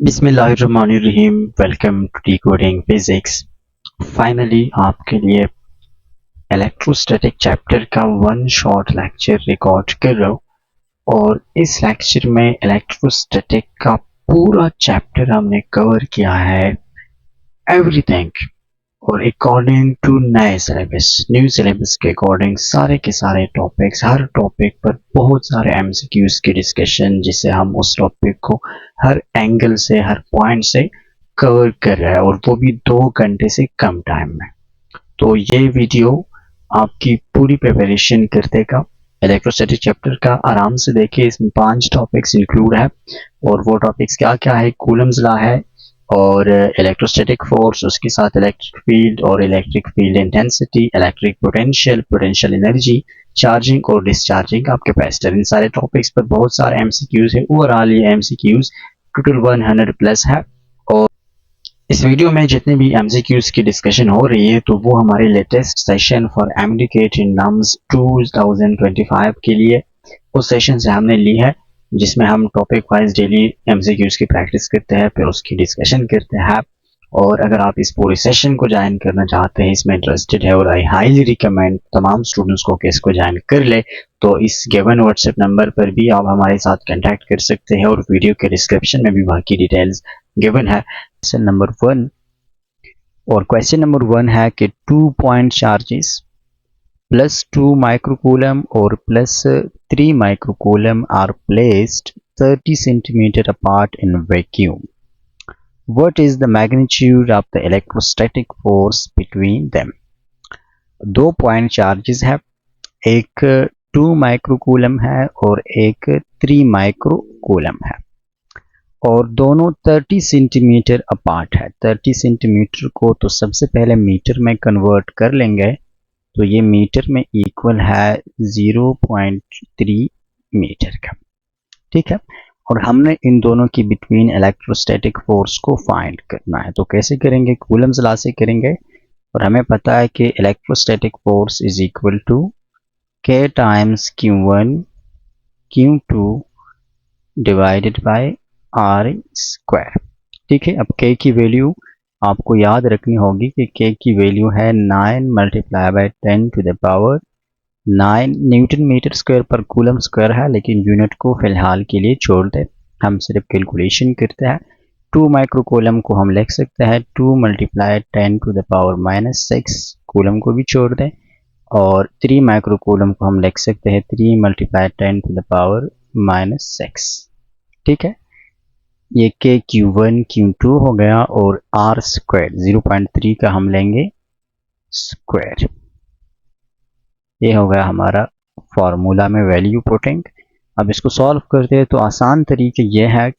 बिस्मिल्लाहिर्रहमानिर्रहीम। Welcome to decoding physics. Finally आपके लिए इलेक्ट्रोस्टैटिक चैप्टर का वन शॉट लेक्चर रिकॉर्ड कर रहा हूँ और इस लेक्चर में इलेक्ट्रोस्टैटिक का पूरा चैप्टर हमने कवर किया है, एवरीथिंग। और अकॉर्डिंग टू नए सिलेबस, न्यू सिलेबस के अकॉर्डिंग सारे के सारे टॉपिक्स, हर टॉपिक पर बहुत सारे एमसीक्यूज की डिस्कशन, जिससे हम उस टॉपिक को हर एंगल से, हर पॉइंट से कवर कर रहे हैं, और वो भी 2 घंटे से कम टाइम में। तो ये वीडियो आपकी पूरी प्रिपरेशन कर देगा। इलेक्ट्रोस्टैटिक चैप्टर का आराम से देखिए, इसमें 5 टॉपिक्स इंक्लूड है, और वो टॉपिक्स क्या क्या है? कूलम्स लॉ है, और इलेक्ट्रोस्टैटिक फोर्स, उसके साथ इलेक्ट्रिक फील्ड और electric field intensity, electric potential, potential energy, charging और डिस्चार्जिंग ऑफ कैपेसिटर। इन सारे टॉपिक्स पर बहुत सारे एमसीक्यूज है। ओवरऑल ये एमसीक्यूज टोटल 100 प्लस है। और इस वीडियो में जितने भी एमसीक्यूज की डिस्कशन हो रही है, तो वो हमारे latest session for MDCAT in nums 2025 के लिए उस सेशन से हमने ली है, जिसमें हम टॉपिक वाइज डेली एमसीक्यूज की प्रैक्टिस करते हैं, फिर उसकी डिस्कशन करते हैं। और अगर आप इस पूरे सेशन को ज्वाइन करना चाहते हैं, इसमें इंटरेस्टेड है, और आई हाईली रिकमेंड तमाम स्टूडेंट्स को कि इसको ज्वाइन कर ले, तो इस गिवन व्हाट्सएप नंबर पर भी आप हमारे साथ कांटेक्ट कर सकते हैं, और वीडियो के डिस्क्रिप्शन में भी बाकी डिटेल्स गिवन है। क्वेश्चन नंबर 1, और क्वेश्चन नंबर 1 है कि 2 point charges +2 microcoulomb or +3 microcoulomb are placed 30 centimeter apart in vacuum. What is the magnitude of the electrostatic force between them? 2 point charges है, एक 2 माइक्रोकूलम है और एक 3 माइक्रोकूलम है, और दोनों 30 सेंटीमीटर अपार्ट है। 30 सेंटीमीटर को तो सबसे पहले मीटर में कन्वर्ट कर लेंगे, तो ये मीटर में इक्वल है 0.3 मीटर का। ठीक है, और हमने इन दोनों की बिटवीन इलेक्ट्रोस्टैटिक फोर्स को फाइंड करना है। तो कैसे करेंगे? कूलम्स लॉ से करेंगे, और हमें पता है कि electrostatic force is equal to k times Q1 Q2 divided by R square. ठीक है, अब k की वैल्यू आपको याद रखनी होगी कि k की वैल्यू है 9 multiply by 10 to the power 9 newton metre square per coulomb square है, लेकिन यूनिट को फिलहाल के लिए छोड़ दे, हम सिर्फ कैलकुलेशन करते हैं। 2 माइक्रोकूलम को हम लिख सकते हैं 2 multiply 10 to the power -6, coulomb को भी छोड़ दें, और 3 माइक्रोकूलम को हम लिख सकते हैं 3 मल्टीप्लाई 10 टू द पावर -6। ठीक है, ये के Q1 Q2 हो गया, और R स्क्वायर 0.3 का हम लेंगे स्क्वायर। ये हो गया हमारा फॉर्मूला में वैल्यू पुटिंग। अब इसको सॉल्व करते हैं, तो आसान तरीके ये है,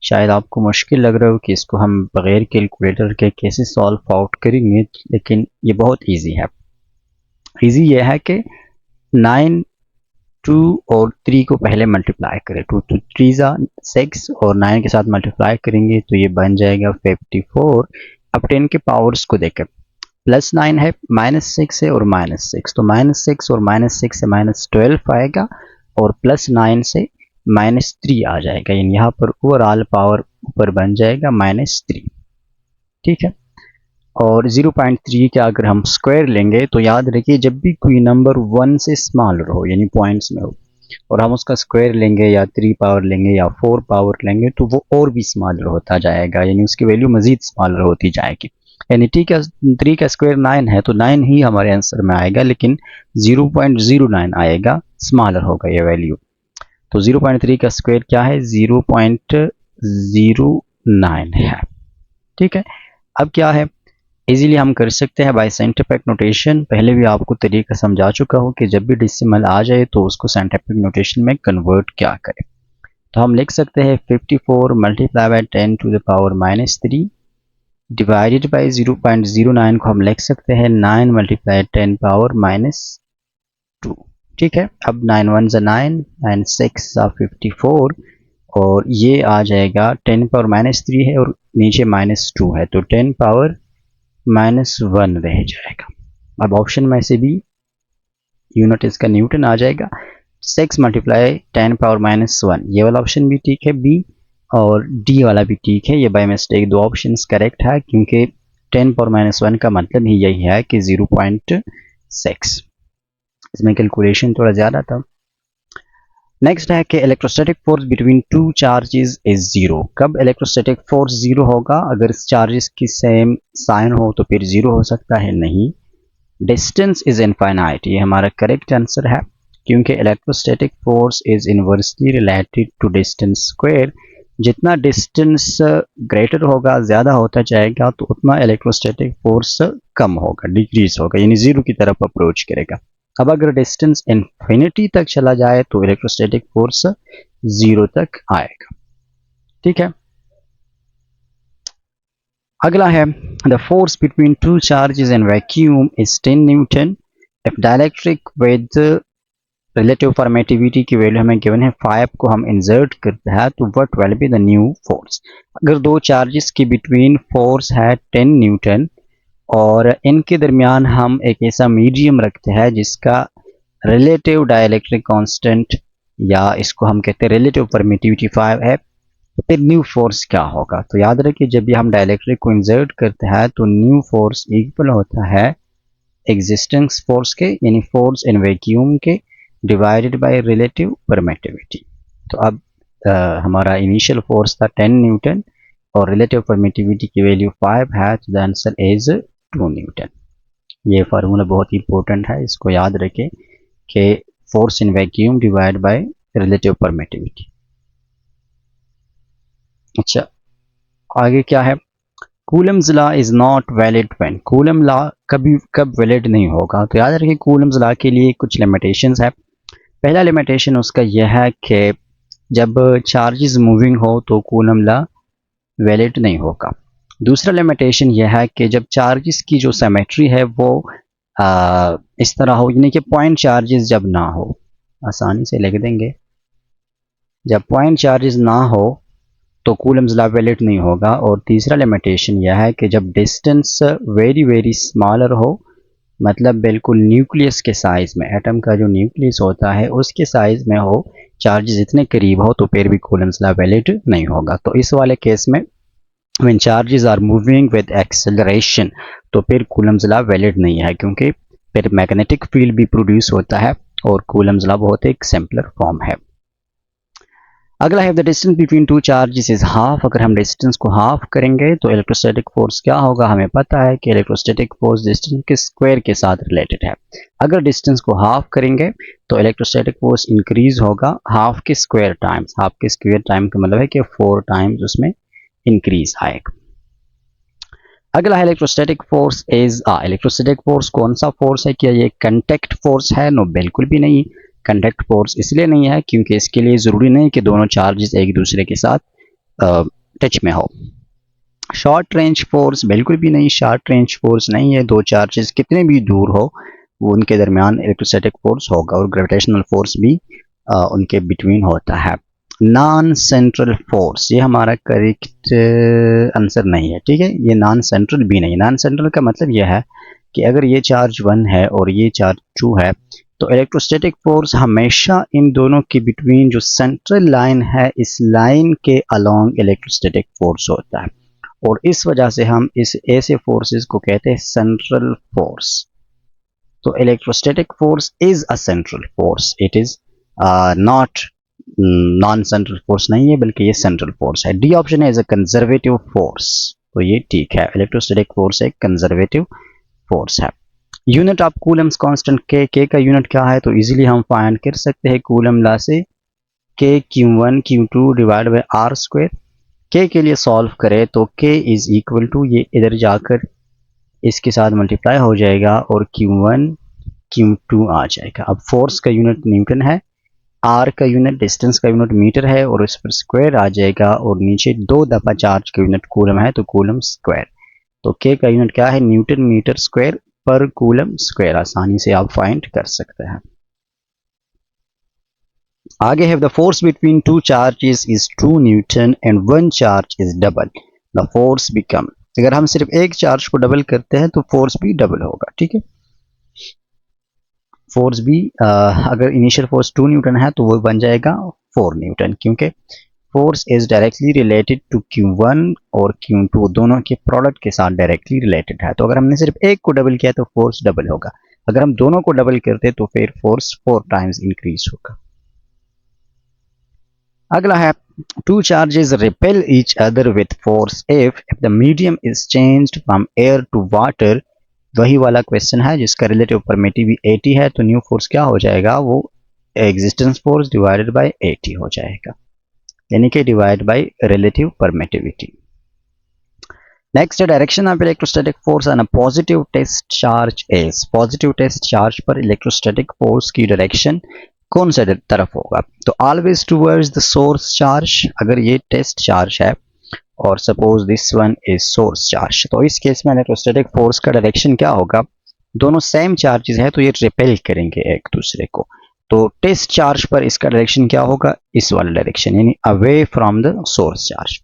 शायद आपको मुश्किल लग रहा हो कि इसको हम बगैर कैलकुलेटर के कैसे सॉल्व आउट करेंगे, लेकिन ये बहुत इजी है। इजी ये है कि 9, 2 और 3 को पहले मल्टीप्लाई करें, 2 to 3 6, और 9 के साथ मल्टीप्लाई करेंगे तो ये बन जाएगा 54। अब 10 के पावर्स को देखें, +9 है, -6 है और -6, तो -6 और -6 से -12 आएगा, और +9 से -3 आ जाएगा, यानी यहाँ पर ओवरऑल पावर ऊपर बन जाएगा -3। ठीक है, और 0.3 का अगर हम स्क्वायर लेंगे, तो याद रखिए जब भी कोई नंबर 1 से स्मॉलर हो, यानी पॉइंट्स में हो, और हम उसका स्क्वायर लेंगे या 3 पावर लेंगे या 4 पावर लेंगे, तो वो और भी स्मॉलर होता जाएगा, यानी उसकी वैल्यू मजीद स्मॉलर होती जाएगी। यानी 3 का स्क्वायर 9 है, तो 9 ही हमारे आंसर में आएगा, लेकिन 0.09 आएगा, स्मॉलर होगा ये वैल्यू। तो 0.3 का स्क्वायर क्या है? 0.09 है। ठीक है, अब क्या है, इजीली हम कर सकते हैं बाय साइंटिफिक नोटेशन। पहले भी आपको तरीका समझा चुका हूँ कि जब भी डेसिमल आ जाए तो उसको साइंटिफिक नोटेशन में कन्वर्ट क्या करें। तो हम लिख सकते हैं 54 multiply by 10 to the power -3 divided by 0.09 को हम लिख सकते हैं 9 मल्टीप्लाई 10 पावर -2। ठीक है, अब 9 1 ज़ा 9, 9 6 ज़ा 54, और ये आ जाएगा 10 पावर -3 है और नीचे -2 है, तो 10 पावर -1 रह जाएगा। अब ऑप्शन में से भी यूनिट इसका न्यूटन आ जाएगा। 6 मल्टीप्लाई 10 पावर -1, ये वाला ऑप्शन भी ठीक है, बी। और डी वाला भी ठीक है। ये बाय मिस्टेक दो ऑप्शंस करेक्ट है, क्योंकि 10⁻⁻1 का मतलब ही यही है कि 0.6। इसमें कैलकुलेशन थोड़ा ज़्यादा था। नेक्स्ट है कि electrostatic force between two charges is zero. कब इलेक्ट्रोस्टैटिक फोर्स जीरो होगा? अगर चार्जेस की सेम साइन हो तो फिर जीरो हो सकता है, नहीं। डिस्टेंस इज इनफाइनाइट, ये हमारा करेक्ट आंसर है, क्योंकि electrostatic force is inversely related to distance square. जितना डिस्टेंस ग्रेटर होगा, ज़्यादा होता जाएगा, तो उतना इलेक्ट्रोस्टैटिक फोर्स कम होगा, डिक्रीज होगा, यानी जीरो की तरफ अप्रोच करेगा। अब अगर डिस्टेंस इन्फिनिटी तक चला जाए तो इलेक्ट्रोस्टैटिक फोर्स जीरो तक आएगा। ठीक है, अगला है the force between two charges in vacuum is 10 Newton. If dielectric with relative permittivity की वैल्यू हमें गिवन है 5 को हम इंसर्ट करते हैं तो what will be the new force. अगर दो चार्जेस की बिटवीन फोर्स है 10 न्यूटन और इनके दरमियान हम एक ऐसा मीडियम रखते हैं जिसका रिलेटिव डाइलेक्ट्रिक कांस्टेंट या इसको हम कहते हैं रिलेटिव परमिटिविटी 5 है, तो फिर न्यू फोर्स क्या होगा? तो याद रखिए, जब भी हम डाइलेक्ट्रिक को इंसर्ट करते हैं तो न्यू फोर्स इक्वल होता है एग्जिस्टेंस फोर्स के, यानी फोर्स इन वैक्यूम के डिवाइडेड बाय रिलेटिव परमिटिविटी। तो अब हमारा इनिशियल फोर्स था 10 न्यूटन और रिलेटिव परमिटिविटी की वैल्यू 5 है, तो द आंसर इज 2 न्यूटन। ये फार्मूला बहुत इंपॉर्टेंट है, इसको याद रखें कि force in vacuum divide by relative permittivity. अच्छा, आगे क्या है? Coulomb's law is not valid when. Coulomb law कब वैलिड नहीं होगा? तो याद रखिए, कूलम्स लॉ के लिए कुछ लिमिटेशंस है। पहला लिमिटेशन उसका यह है कि जब चार्जेस मूविंग हो तो कूलम लॉ वैलिड नहीं होगा। दूसरा लिमिटेशन यह है कि जब चार्जेस की जो सिमेट्री है वो इस तरह हो, यानी कि पॉइंट चार्जेस जब ना हो, आसानी से लिख देंगे, जब पॉइंट चार्जेस ना हो तो कूलम्स लॉ वैलिड नहीं होगा। और तीसरा लिमिटेशन यह है कि जब डिस्टेंस वेरी वेरी स्मॉलर हो, मतलब बिल्कुल न्यूक्लियस के साइज में, एटम का जो न्यूक्लियस होता है उसके साइज में हो, चार्जेस इतने करीब हो, तो फिर भी कूलम्स लॉ वैलिड नहीं होगा। तो इस वाले केस में when charges are moving with acceleration तो फिर कूलम्स लॉ वैलिड नहीं है, क्योंकि फिर मैग्नेटिक फील्ड भी प्रोड्यूस होता है और कूलम्स लॉ बहुत एक सिंपलर फॉर्म है। अगला है the distance between two charges is half. अगर हम डिस्टेंस को हाफ करेंगे तो इलेक्ट्रोस्टैटिक फोर्स क्या होगा? हमें पता है कि इलेक्ट्रोस्टैटिक फोर्स डिस्टेंस के स्क्वायर के साथ रिलेटेड है। अगर डिस्टेंस को हाफ करेंगे तो इलेक्ट्रोस्टैटिक फोर्स इंक्रीज होगा हाफ के स्क्वायर टाइम्स। हाफ के स्क्वायर टाइम का मतलब है कि 4 टाइम्स उसमें इंक्रीज आएगा। अगला है electrostatic force is electrostatic force कौन सा फोर्स है? क्या ये कंटैक्ट फोर्स है? नो, बिल्कुल भी नहीं। कंडक्ट फोर्स इसलिए नहीं है क्योंकि इसके लिए ज़रूरी नहीं कि दोनों चार्जेस एक दूसरे के साथ टच में हो। शॉर्ट रेंज फोर्स बिल्कुल भी नहीं, शॉर्ट रेंज फोर्स नहीं है। दो चार्जेस कितने भी दूर हो वो उनके दरमियान इलेक्ट्रोस्टैटिक फोर्स होगा, और ग्रेविटेशनल फोर्स भी उनके बिटवीन होता है। नॉन सेंट्रल फोर्स, ये हमारा करेक्ट आंसर नहीं है। ठीक है, ये नॉन सेंट्रल भी नहीं। नॉन सेंट्रल का मतलब यह है कि अगर ये चार्ज 1 है और ये चार्ज 2 है तो इलेक्ट्रोस्टैटिक फोर्स हमेशा इन दोनों के बिटवीन जो सेंट्रल लाइन है, इस लाइन के अलोंग इलेक्ट्रोस्टैटिक फोर्स होता है, और इस वजह से हम इस ऐसे फोर्सेस को कहते हैं सेंट्रल फोर्स। तो electrostatic force is a central force, it is not non central force नहीं है, बल्कि ये सेंट्रल फोर्स है। डी ऑप्शन है इज अ कंजर्वेटिव फोर्स, तो ये ठीक है, इलेक्ट्रोस्टैटिक फोर्स एक कंजर्वेटिव फोर्स है। यूनिट ऑफ कूलम्स कांस्टेंट के का यूनिट क्या है? तो इजीली हम फाइंड कर सकते हैं कूलम लॉ से, के Q1 Q2 divide by R square. के लिए सॉल्व करें तो के इज इक्वल टू, ये इधर जाकर इसके साथ मल्टीप्लाई हो जाएगा और Q1 Q2 आ जाएगा। अब फोर्स का यूनिट न्यूटन है, आर का यूनिट डिस्टेंस का यूनिट मीटर है, और इस पर स्क्वायर आ जाएगा, और नीचे 2 दफा चार्ज का यूनिट कूलम है तो कूलम स्क्वायर। तो के का यूनिट क्या है? Newton metre square per coulomb square, आसानी से आप फाइंड कर सकते हैं। आगे है the force between two charges is 2 Newton and 1 charge is double, the force become. अगर हम सिर्फ एक चार्ज को डबल करते हैं तो फोर्स भी डबल होगा। ठीक है, फोर्स भी अगर इनिशियल फोर्स 2 न्यूटन है तो वो बन जाएगा 4 न्यूटन, क्योंकि force is directly related to Q1 और Q2 दोनों के प्रोडक्ट के साथ डायरेक्टली रिलेटेड है। तो अगर हमने सिर्फ एक को डबल किया तो फोर्स डबल होगा, अगर हम दोनों को डबल करते तो फिर फोर्स 4 टाइम्स इंक्रीज होगा। अगला है two charges repel each other with force if the medium is changed from air to water. वही वाला क्वेश्चन है जिसका रिलेटिव परमिटिविटी 80 है, तो न्यू फोर्स क्या हो जाएगा, वो एग्जिस्टेंस फोर्स डिवाइडेड बाय 80 हो जाएगा, यानी कि divide by relative permittivity. Next direction of electrostatic force on a positive test charge is. Positive test charge पर इलेक्ट्रोस्टैटिक फोर्स की डायरेक्शन कौन सा तरफ होगा, तो always towards the source charge. अगर ये टेस्ट चार्ज है और suppose this one is source charge, तो इस केस में इलेक्ट्रोस्टैटिक फोर्स का डायरेक्शन क्या होगा, दोनों सेम चार्जेस है तो ये रिपेल करेंगे एक दूसरे को। तो टेस्ट चार्ज पर इसका डायरेक्शन क्या होगा, इस वाला डायरेक्शन, यानी away from the source charge.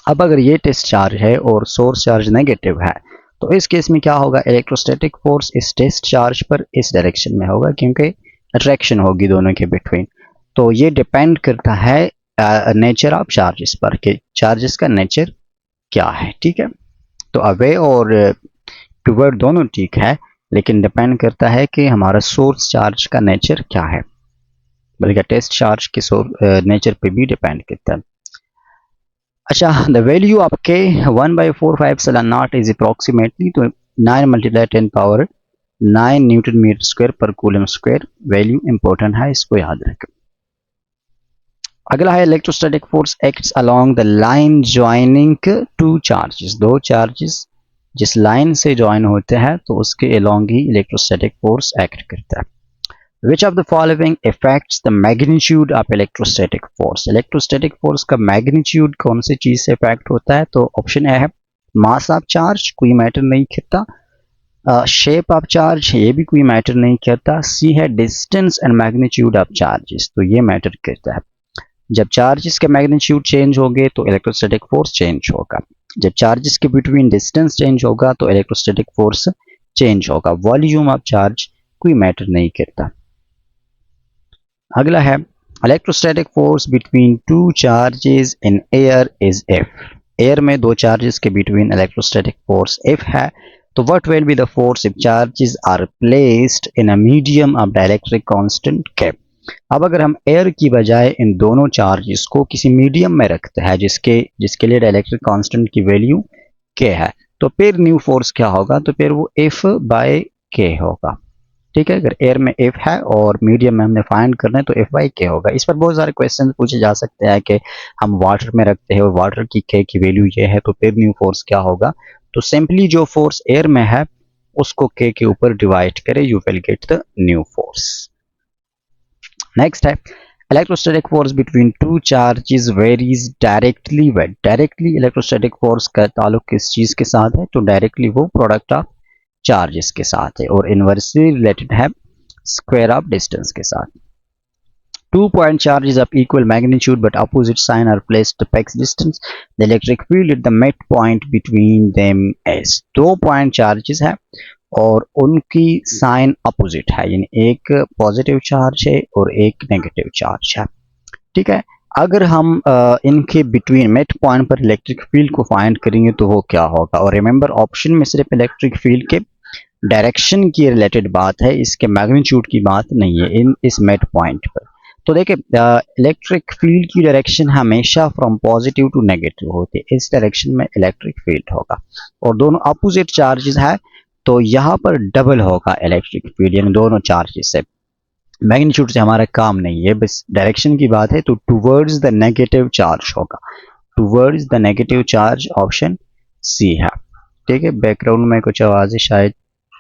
अब अगर ये टेस्ट चार्ज है और सोर्स चार्ज नेगेटिव है, तो इस केस में क्या होगा, इलेक्ट्रोस्टैटिक फोर्स इस टेस्ट चार्ज पर इस डायरेक्शन में होगा क्योंकि अट्रैक्शन होगी दोनों के बिटवीन। तो ये डिपेंड करता है नेचर ऑफ चार्जेस पर कि चार्जेस का नेचर क्या है। ठीक है, तो अवे और टुवर्ड दोनों ठीक है, लेकिन डिपेंड करता है कि हमारा सोर्स चार्ज का नेचर क्या है, बल्कि टेस्ट चार्ज के नेचर पे भी डिपेंड करता है। अच्छा, द वैल्यू ऑफ के 1/4 इज अप्रॉक्सीमेटली, तो 9 × 10⁻9 Newton metre square per coulomb square. Value important है, इसको याद रखें। अगला है electrostatic force acts along the line joining two charges. दो चार्जेस जिस लाइन से ज्वाइन होते हैं तो उसके अलोंग ही इलेक्ट्रोस्टैटिक फोर्स एक्ट करता है। Which of the following affects the magnitude of electrostatic force? Electrostatic force का मैग्नीट्यूड कौन सी चीज से इफेक्ट होता है, तो ऑप्शन ए है मास ऑफ चार्ज, कोई मैटर नहीं करता। शेप ऑफ चार्ज, ये भी कोई मैटर नहीं करता। सी है distance and magnitude of charges, तो ये मैटर करता है। जब चार्जेस के मैग्नीट्यूड चेंज होंगे तो इलेक्ट्रोस्टैटिक फोर्स चेंज होगा। जब चार्जेस के बिटवीन डिस्टेंस चेंज होगा तो इलेक्ट्रोस्टैटिक फोर्स चेंज होगा। वॉल्यूम ऑफ चार्ज कोई मैटर नहीं करता। अगला है electrostatic force between two charges in air is F. Air में दो चार्जेस के बिटवीन इलेक्ट्रोस्टैटिक फोर्स एफ है, तो what will be the force if charges are placed in a medium of dielectric constant K. अब अगर हम air की बजाय इन दोनों चार्जेस को किसी मीडियम में रखते हैं जिसके लिए डाइलेक्ट्रिक कांस्टेंट की वैल्यू के है, तो फिर न्यू फोर्स क्या होगा, तो फिर वो F/K होगा। ठीक है, अगर एयर में F है और मीडियम में हमने फाइंड करना है तो F/K होगा। इस पर बहुत सारे क्वेश्चन पूछे जा सकते हैं कि हम वाटर में रखते हैं और वाटर की K की वैल्यू ये है तो फिर न्यू फोर्स क्या होगा, तो सिंपली जो फोर्स एयर में है उसको K के ऊपर डिवाइड करें, you will get the new force. Next है electrostatic force between two charges varies directly with. Directly electrostatic force का ताल्लुक किस चीज के साथ है, तो डायरेक्टली वो प्रोडक्ट ऑफ चार्जेस के साथ है, और इनवर्सली रिलेटेड है स्क्वायर ऑफ डिस्टेंस के साथ। 2 point charges of equal magnitude but opposite sign are placed to fix distance. The electric field at the midpoint between them is। 2 point charges है और उनकी साइन अपोजिट है, यानी एक positive charge है और एक नेगेटिव चार्ज है। ठीक है, अगर हम इनके बिटवीन मिड पॉइंट पर इलेक्ट्रिक फील्ड को फाइंड करेंगे तो वो क्या होगा, और रिमेंबर ऑप्शन में सिर्फ इलेक्ट्रिक फील्ड के डायरेक्शन की रिलेटेड बात है, इसके मैग्नीट्यूड की बात नहीं है इन इस मिड पॉइंट पर। तो देखिए इलेक्ट्रिक फील्ड की डायरेक्शन हमेशा फ्रॉम पॉजिटिव टू नेगेटिव होती है, इस डायरेक्शन में इलेक्ट्रिक फील्ड होगा, और दोनों अपोजिट चार्जेस है तो यहाँ पर डबल होगा इलेक्ट्रिक फील्ड, यानी दोनों चार्जेस से। मैग्नीट्यूड से हमारा काम नहीं है, बस डायरेक्शन की बात है, तो टुवर्ड्स द नेगेटिव चार्ज होगा, towards the negative charge option C है। ठीक है, बैकग्राउंड में कुछ आवाजें शायद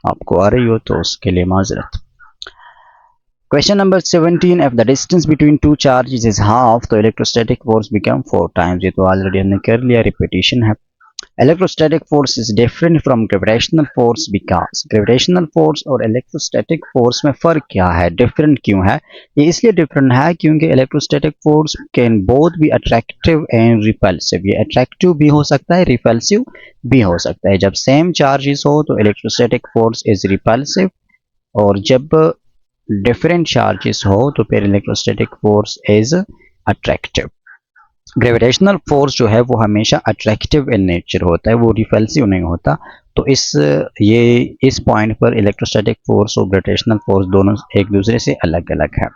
आपको आ रही हो तो उसके लिए माजरत। Question number 17, if the distance between two charges is half, तो इलेक्ट्रोस्टैटिक फोर्स बिकम 4 टाइम्स। ये तो ऑलरेडी हमने कर लिया, रिपीटिशन है। Electrostatic force is different from gravitational force because. Gravitational force और इलेक्ट्रोस्टैटिक फोर्स में फ़र्क क्या है, डिफरेंट क्यों है, ये इसलिए डिफरेंट है क्योंकि electrostatic force can both be attractive and repulsive. ये अट्रैक्टिव भी हो सकता है, रिपल्सिव भी हो सकता है। जब सेम चार्जेस हो तो इलेक्ट्रोस्टैटिक फोर्स इज रिपल्सिव, और जब डिफरेंट चार्जेस हो तो फिर electrostatic force is attractive. Gravitational force जो है वो हमेशा अट्रैक्टिव इन नेचर होता है, वो रिपल्सिव नहीं होता। तो इस पॉइंट पर इलेक्ट्रोस्टैटिक फोर्स और ग्रेविटेशनल फोर्स दोनों एक दूसरे से अलग अलग है।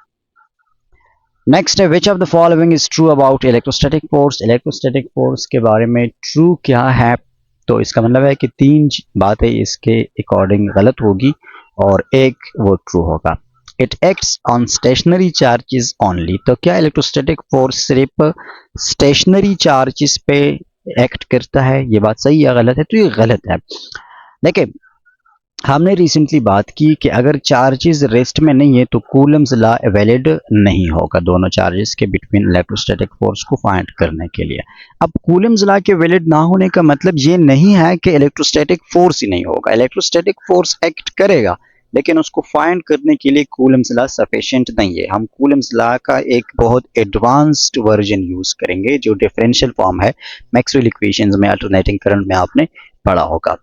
नेक्स्ट है विच of the following is true about electrostatic force. Electrostatic force के बारे में ट्रू क्या है, तो इसका मतलब है कि 3 बातें इसके अकॉर्डिंग गलत होगी और एक वो ट्रू होगा। It acts on stationary charges only. तो क्या इलेक्ट्रोस्टैटिक फोर्स सिर्फ स्टेशनरी चार्जेस पे एक्ट करता है, ये बात सही या गलत है? तो ये गलत है। देखिए, हमने रिसेंटली बात की कि अगर चार्जेस रेस्ट में नहीं है तो कूलम्स लॉ वैलिड नहीं होगा दोनों चार्जेस के बिटवीन इलेक्ट्रोस्टैटिक फोर्स को फाइंड करने के लिए। अब कूलम्स लॉ के वैलिड ना होने का मतलब ये नहीं है कि इलेक्ट्रोस्टैटिक फोर्स ही नहीं होगा। इलेक्ट्रोस्टैटिक फोर्स एक्ट करेगा, लेकिन उसको फाइंड करने के लिए कूलम्स लॉ सफिशिएंट नहीं है। हम कूलम्स लॉ का एक बहुत एडवांस्ड वर्जन यूज करेंगे जो डिफरेंशियल फॉर्म है, मैक्सवेल इक्वेशंस में अल्टरनेटिंग करंट में आपने पढ़ा होगा।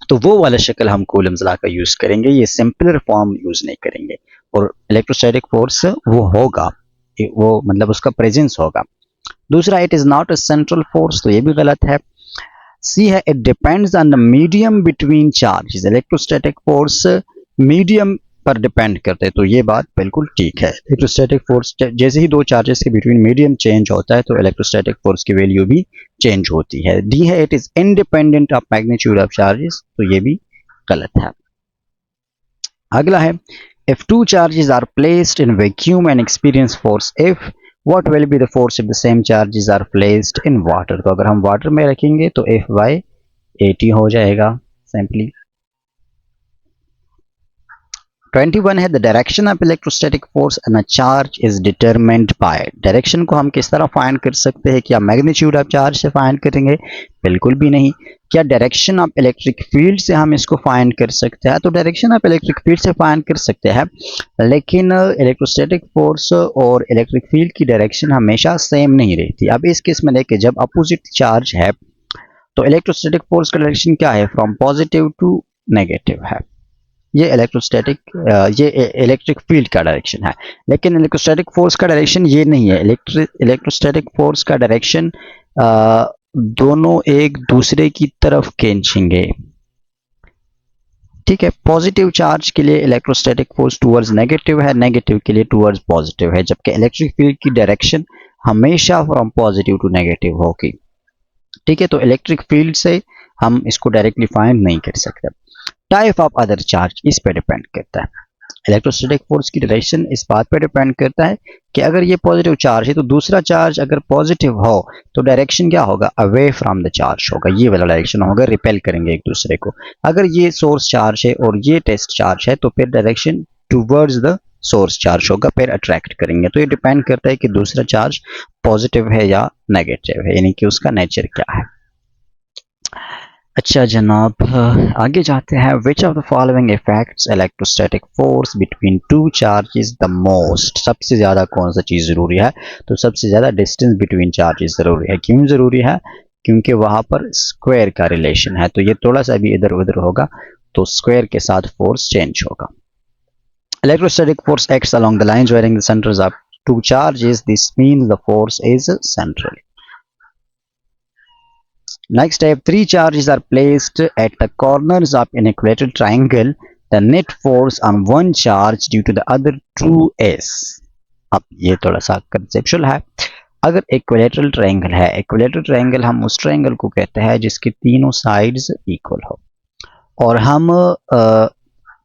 तो वो वाला शक्ल हम कूलम्स लॉ का यूज करेंगे, ये सिंपलर फॉर्म यूज नहीं करेंगे। और इलेक्ट्रोस्टैटिक फोर्स वो होगा, वो मतलब उसका प्रेजेंस होगा। दूसरा, it is not a central force, तो ये भी गलत है। सी है it depends on the medium between charges. Electrostatic force medium पर डिपेंड करते हैं, तो ये बात बिल्कुल ठीक है। इलेक्ट्रोस्टैटिक फोर्स जैसे ही दो चार्जेस के बिटवीन मीडियम चेंज होता है तो इलेक्ट्रोस्टैटिक फोर्स की वैल्यू भी चेंज होती है। डी है it is independent of magnitude of charges, तो ये भी गलत है। अगला है if two charges are placed in vacuum and experience force F, what will be the force if the same charges are placed in water। तो अगर हम वाटर में रखेंगे तो F by 80 हो जाएगा सिंपली। 21 है the direction of electrostatic force and a charge is determined bye. Direction को हम किस तरह फाइंड कर सकते हैं? क्या मैग्नीट्यूड ऑफ चार्ज से फाइंड करेंगे? बिल्कुल भी नहीं। क्या डायरेक्शन ऑफ इलेक्ट्रिक फील्ड से हम इसको फाइंड कर सकते हैं? तो डायरेक्शन ऑफ इलेक्ट्रिक फील्ड से फाइंड कर सकते हैं, लेकिन इलेक्ट्रोस्टैटिक फोर्स और इलेक्ट्रिक फील्ड की डायरेक्शन हमेशा सेम नहीं रहती। अब इस केस में देखिए, जब अपोजिट चार्ज है तो इलेक्ट्रोस्टैटिक फोर्स का डायरेक्शन क्या है? फ्रॉम पॉजिटिव टू नेगेटिव है। ये इलेक्ट्रिक फील्ड का डायरेक्शन है, लेकिन इलेक्ट्रोस्टैटिक फोर्स का डायरेक्शन ये नहीं है। इलेक्ट्रोस्टैटिक फोर्स का डायरेक्शन दोनों एक दूसरे की तरफ खींचेंगे, ठीक है। पॉजिटिव चार्ज के लिए इलेक्ट्रोस्टैटिक फोर्स टूवर्ड्स नेगेटिव है, नेगेटिव के लिए टूवर्ड्स पॉजिटिव है, जबकि इलेक्ट्रिक फील्ड की डायरेक्शन हमेशा फ्रॉम पॉजिटिव टू नेगेटिव होगी, ठीक है। तो इलेक्ट्रिक फील्ड से हम इसको डायरेक्टली फाइंड नहीं कर सकते। टाइप ऑफ अदर चार्ज इस पे डिपेंड करता है। इलेक्ट्रोस्टैटिक फोर्स की डायरेक्शन इस बात पे डिपेंड करता है कि अगर ये पॉजिटिव चार्ज है तो दूसरा चार्ज अगर पॉजिटिव हो तो डायरेक्शन क्या होगा? अवे फ्रॉम द चार्ज होगा, ये वाला डायरेक्शन होगा, रिपेल करेंगे एक दूसरे को। अगर ये सोर्स चार्ज है और ये टेस्ट चार्ज है तो फिर direction towards the source charge होगा, फिर अट्रैक्ट करेंगे। तो ये डिपेंड करता है कि दूसरा चार्ज पॉजिटिव है या नेगेटिव है, यानी कि उसका नेचर क्या है। अच्छा जनाब, आगे जाते हैं। Which of the following effects electrostatic force between two charges the most. सबसे ज़्यादा कौन सा चीज़ ज़रूरी है? तो सबसे ज़्यादा डिस्टेंस बिटवीन चार्जेस ज़रूरी है। क्यों ज़रूरी है? क्योंकि वहाँ पर स्क्वायर का रिलेशन है, तो ये थोड़ा सा भी इधर उधर होगा तो स्क्वायर के साथ फोर्स चेंज होगा। Electrostatic force acts along the lines wearing the centres of two charges, this means the force is central. Next step, three charges are placed at the corners of an equilateral triangle. The net force on one charge due to the other two is। अब ये थोड़ा सा conceptual है। अगर equilateral triangle है, equilateral triangle हम उस triangle को कहते हैं जिसकी तीनों साइड्स इक्वल हो, और हम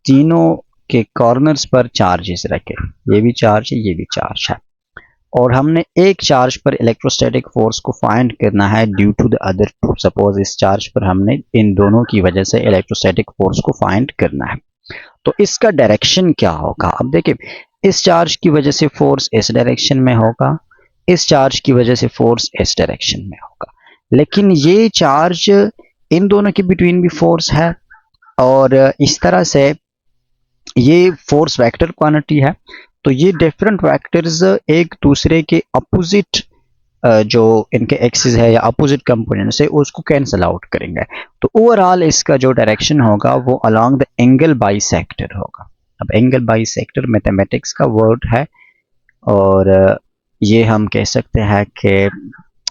तीनों के कॉर्नर्स पर चार्जेस रखें, ये भी चार्ज है, ये भी चार्ज है, और हमने एक चार्ज पर इलेक्ट्रोस्टैटिक फोर्स को फाइंड करना है due to the other two. Suppose इस चार्ज पर हमने इन दोनों की वजह से इलेक्ट्रोस्टैटिक फोर्स को फाइंड करना है, तो इसका डायरेक्शन क्या होगा? अब देखिए, इस चार्ज की वजह से फोर्स इस डायरेक्शन में होगा, इस चार्ज की वजह से फोर्स इस डायरेक्शन में होगा, लेकिन ये चार्ज इन दोनों के बिटवीन भी फोर्स है, और इस तरह से ये फोर्स वेक्टर क्वांटिटी है, तो ये डिफरेंट वेक्टर्स एक दूसरे के अपोजिट जो इनके एक्सिस है या अपोजिट कंपोनेंट्स है उसको कैंसिल आउट करेंगे, तो ओवरऑल इसका जो डायरेक्शन होगा वो अलोंग द एंगल बाइसेक्टर होगा। अब एंगल बाइसेक्टर मैथमेटिक्स का वर्ड है, और ये हम कह सकते हैं कि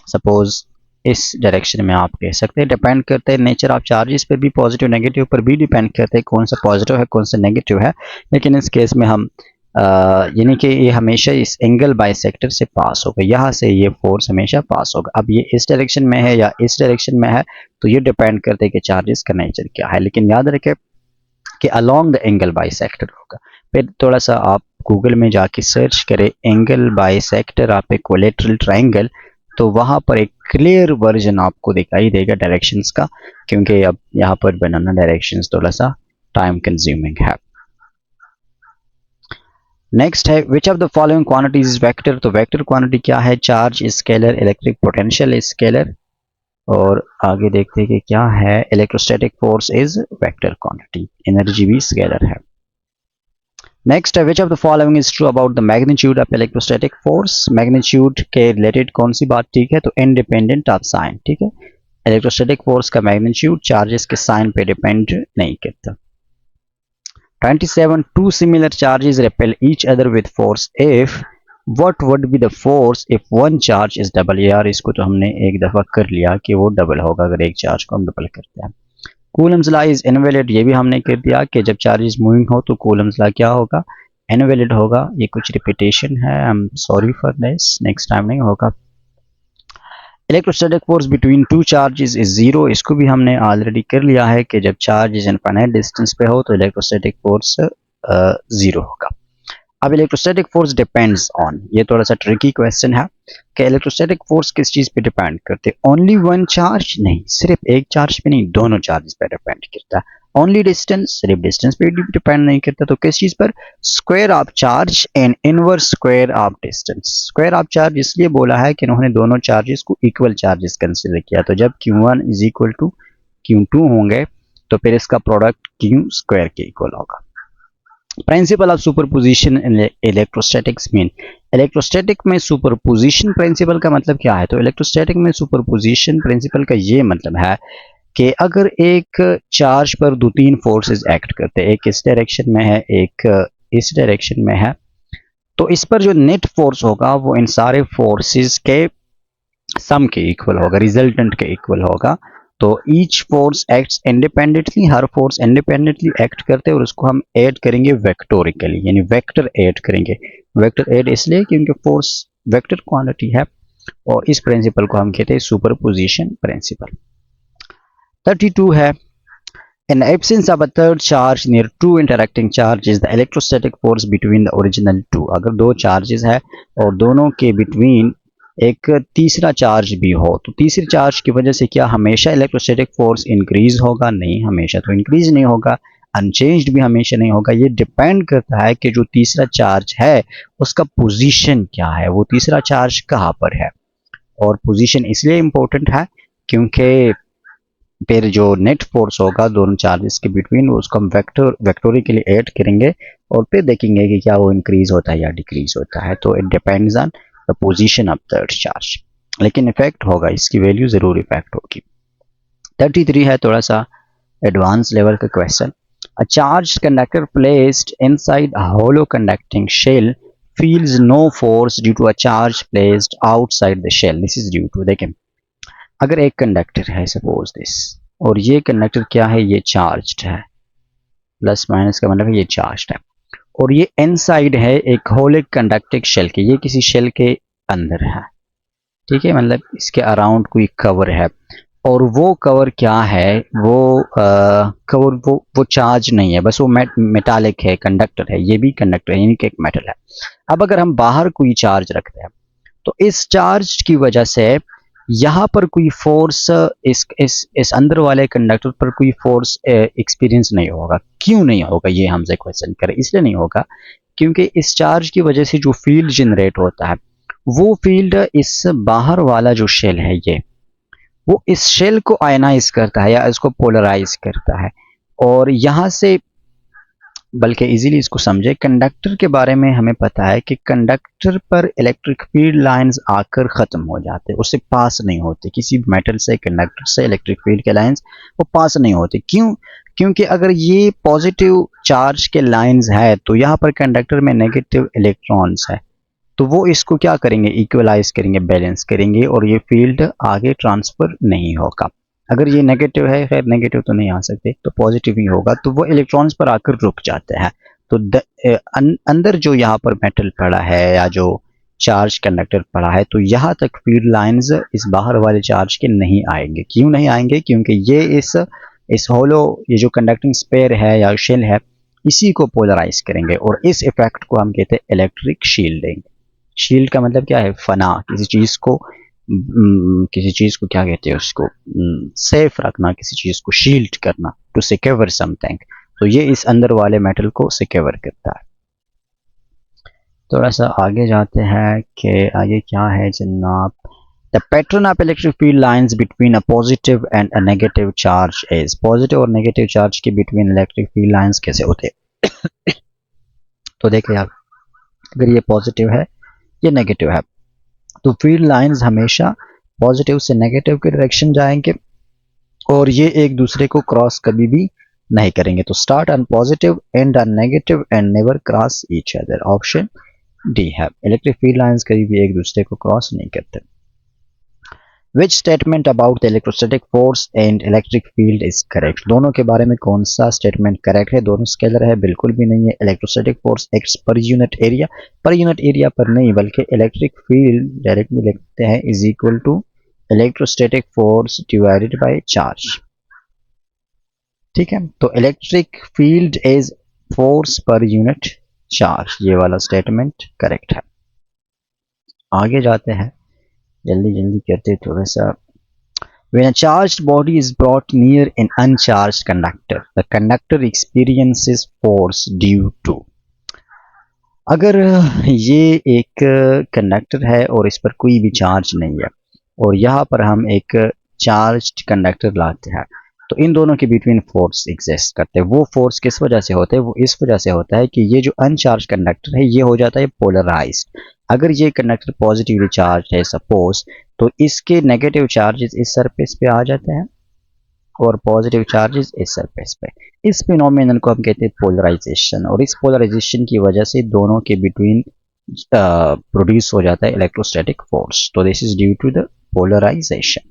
सपोज इस डायरेक्शन में आप कह सकते हैं। डिपेंड करते हैं नेचर ऑफ चार्जेस पर भी, पॉजिटिव नेगेटिव पर भी डिपेंड करते हैं कौन सा पॉजिटिव है कौन सा नेगेटिव है। लेकिन इस केस में हम यानी कि ये हमेशा इस एंगल बाइसेक्टर से पास होगा, यहाँ से ये फोर्स हमेशा पास होगा। अब ये इस डायरेक्शन में है या इस डायरेक्शन में है तो ये डिपेंड करते हैं कि चार्जेस का नेचर क्या है। लेकिन याद रखें कि अलोंग द एंगल बाइसेक्टर होगा। फिर थोड़ा सा आप गूगल में जाके सर्च करें एंगल बाइसेक्टर आप इक्विलैटरल ट्रायंगल, तो वहां पर एक क्लियर वर्जन आपको दिखाई देगा डायरेक्शंस का, क्योंकि अब यहाँ पर बनाना डायरेक्शंस थोड़ा सा टाइम कंज्यूमिंग है। नेक्स्ट है विच of the following quantities is vector. तो वेक्टर क्वांटिटी क्या है? Charge scalar, electric potential scalar, और आगे देखते हैं कि क्या है। Electrostatic force is vector quantity, energy भी स्केलर है। नेक्स्ट है विच of the following is true about the magnitude of electrostatic force. Magnitude के रिलेटेड कौन सी बात ठीक है? तो इंडिपेंडेंट ऑफ साइन, ठीक है। इलेक्ट्रोस्टैटिक फोर्स का मैग्नीट्यूड चार्जेस के साइन पे डिपेंड नहीं करता। 27 two similar charges repel each other with force if what would be the force if one charge is double। यार इसको तो हमने एक दफा कर लिया कि वो डबल होगा अगर एक चार्ज को हम डबल करते हैं। कूलम्स लॉ इज इनवैलिड, ये भी हमने कर दिया कि जब चार्जेस मूविंग हो तो कूलम्स लॉ क्या होगा? इनवैलिड होगा। ये कुछ रिपीटेशन है, I am sorry for this, next time नहीं होगा। Electrostatic force between two charges is zero, इसको भी हमने ऑलरेडी कर लिया है कि जब चार्ज इनफाइनाइट डिस्टेंस पे हो तो इलेक्ट्रोस्टैटिक फोर्स जीरो होगा। अब इलेक्ट्रोस्टैटिक फोर्स डिपेंड्स ऑन, ये थोड़ा सा ट्रिकी क्वेश्चन है कि इलेक्ट्रोस्टैटिक फोर्स किस चीज पे डिपेंड करते हैं? ओनली वन चार्ज नहीं, सिर्फ एक चार्ज पे नहीं, दोनों चार्जेस पे डिपेंड करता है। ओनली डिस्टेंस, सिर्फ डिस्टेंस पे डिपेंड नहीं करता, तो किस चीज पर? Square of charge and inverse square of distance. Square of charge इसलिए बोला है कि उन्होंने दोनों चार्जेस को इक्वल चार्जेस कंसीडर किया, तो जब Q1 is equal to Q2 होंगे तो फिर इसका प्रोडक्ट Q स्क्वायर के इक्वल होगा। Principle of superposition in electrostatics mean, electrostatic में सुपरपोजिशन प्रिंसिपल का मतलब क्या है? तो इलेक्ट्रोस्टैटिक में सुपरपोजिशन प्रिंसिपल का ये मतलब है कि अगर एक चार्ज पर दो तीन फोर्सेस एक्ट करते हैं, एक इस डायरेक्शन में है एक इस डायरेक्शन में है, तो इस पर जो नेट फोर्स होगा वो इन सारे फोर्सेस के सम के इक्वल होगा, रिजल्टेंट के इक्वल होगा। तो ईच फोर्स एक्ट्स इंडिपेंडेंटली, हर फोर्स इंडिपेंडेंटली एक्ट करते हैं और उसको हम ऐड करेंगे वेक्टोरिकली, यानी वेक्टर ऐड करेंगे। वेक्टर ऐड इसलिए क्योंकि फोर्स वेक्टर क्वांटिटी है और इस प्रिंसिपल को हम कहते हैं सुपरपोजिशन प्रिंसिपल। 32 है in absence of a third charge near two interacting charges the electrostatic force between the original two। अगर दो चार्जेस है और दोनों के बिटवीन एक तीसरा चार्ज भी हो तो तीसरे चार्ज की वजह से क्या हमेशा इलेक्ट्रोस्टैटिक फोर्स इंक्रीज होगा? नहीं, हमेशा तो इंक्रीज नहीं होगा, अनचेंज्ड भी हमेशा नहीं होगा। ये डिपेंड करता है कि जो तीसरा चार्ज है उसका पोजीशन क्या है, वो तीसरा चार्ज कहाँ पर है। और पोजीशन इसलिए इंपॉर्टेंट है क्योंकि फिर जो नेट फोर्स होगा दोनों चार्जेस के बिटवीन उसको हम वेक्टोरिकली ऐड करेंगे और फिर देखेंगे कि क्या वो इंक्रीज होता है या डिक्रीज होता है। तो it depends on the position of third charge, लेकिन इफेक्ट होगा, इसकी वैल्यू जरूर इफेक्ट होगी। 33 है थोड़ा सा एडवांस लेवल का question. A charge conductor placed inside a hollow conducting shell feels no force due to a charge placed outside the shell। this is due to, देखें अगर एक कंडक्टर है सपोज दिस, और ये कंडक्टर क्या है? ये चार्ज्ड है, प्लस माइनस का मतलब ये चार्ज्ड है, और ये इनसाइड है एक होल कंडक्टिंग शेल के, ये किसी शेल के अंदर है, ठीक है, मतलब इसके अराउंड कोई कवर है, और वो कवर क्या है? वो कवर वो चार्ज नहीं है, बस वो मेटालिक है, कंडक्टर है, ये भी कंडक्टर है यानी कि एक मेटल है। अब अगर हम बाहर कोई चार्ज रखते हैं तो इस चार्ज की वजह से यहाँ पर कोई फोर्स इस अंदर वाले कंडक्टर पर कोई फोर्स एक्सपीरियंस नहीं होगा। क्यों नहीं होगा ये हमसे क्वेश्चन करें? इसलिए नहीं होगा क्योंकि इस चार्ज की वजह से जो फील्ड जनरेट होता है वो फील्ड इस बाहर वाला जो शेल है ये वो इस शेल को आयनाइज करता है या इसको पोलराइज करता है, और यहाँ से बल्कि इजीली इसको समझे, कंडक्टर के बारे में हमें पता है कि कंडक्टर पर इलेक्ट्रिक फील्ड लाइंस आकर ख़त्म हो जाते, उससे पास नहीं होते, किसी भी मेटल से कंडक्टर से इलेक्ट्रिक फील्ड के लाइंस वो पास नहीं होते। क्यों? क्योंकि अगर ये पॉजिटिव चार्ज के लाइंस है तो यहाँ पर कंडक्टर में नेगेटिव इलेक्ट्रॉन्स है, तो वो इसको क्या करेंगे, इक्वलाइज करेंगे, बैलेंस करेंगे, और ये फील्ड आगे ट्रांसफर नहीं होगा। अगर ये नेगेटिव है, खैर नेगेटिव तो नहीं आ सकते, तो पॉजिटिव ही होगा, तो वो इलेक्ट्रॉन्स पर आकर रुक जाते हैं। तो अंदर जो यहाँ पर मेटल पड़ा है या जो चार्ज कंडक्टर पड़ा है, तो यहाँ तक फील्ड लाइंस इस बाहर वाले चार्ज के नहीं आएंगे। क्यों नहीं आएंगे? क्योंकि ये इस होलो, ये जो कंडक्टिंग स्पेयर है या शेल है, इसी को पोलराइज करेंगे, और इस इफेक्ट को हम कहते हैं इलेक्ट्रिक शील्डिंग। शील्ड का मतलब क्या है? फना, किसी चीज को क्या कहते हैं, उसको सेफ रखना, किसी चीज को शील्ड करना, टू सिक्योर समथिंग। तो ये इस अंदर वाले मेटल को सिक्योर करता है। थोड़ा सा आगे जाते हैं कि आगे क्या है जनाब। The pattern of electric field lines between a positive and a negative charge is. Positive और नेगेटिव चार्ज के बिटवीन इलेक्ट्रिक फील्ड लाइंस कैसे होते हैं? तो देखिए आप, अगर ये पॉजिटिव है, ये नेगेटिव है, तो फील्ड लाइंस हमेशा पॉजिटिव से नेगेटिव के डायरेक्शन जाएंगे, और ये एक दूसरे को क्रॉस कभी भी नहीं करेंगे। तो start on positive, and on negative, and never cross each other. Option D है, इलेक्ट्रिक फील्ड लाइंस कभी भी एक दूसरे को क्रॉस नहीं करते। Which statement about the electrostatic force and electric field is correct? दोनों के बारे में कौन सा स्टेटमेंट करेक्ट है? दोनों स्केलर है? बिल्कुल भी नहीं है। Electrostatic force acts per unit area, per unit area पर नहीं, बल्कि इलेक्ट्रिक फील्ड डायरेक्टली लिखते हैं is equal to electrostatic force divided by charge. ठीक है, तो electric field is force per unit charge, ये वाला स्टेटमेंट करेक्ट है। आगे जाते हैं, जल्दी जल्दी करते थोड़ा सा। When a charged body is brought near an uncharged conductor, the conductor experiences force due to। अगर ये एक कंडक्टर है और इस पर कोई भी चार्ज नहीं है, और यहाँ पर हम एक चार्ज्ड कंडक्टर लाते हैं, तो इन दोनों के बिटवीन फोर्स एग्जिस्ट करते हैं। वो फोर्स किस वजह से होते हैं? वो इस वजह से होता है कि ये जो अनचार्ज कंडक्टर है, ये हो जाता है पोलराइज्ड। अगर ये कंडक्टर पॉजिटिवली चार्ज है सपोज, तो इसके नेगेटिव चार्जेस इस सरफेस पे आ जाते हैं और पॉजिटिव चार्जेस इस सरफेस पे। इस फिनोमेनन को हम कहते हैं पोलराइजेशन, और इस पोलराइजेशन की वजह से दोनों के बिटवीन प्रोड्यूस हो जाता है इलेक्ट्रोस्टैटिक फोर्स। तो this is due to the polarisation.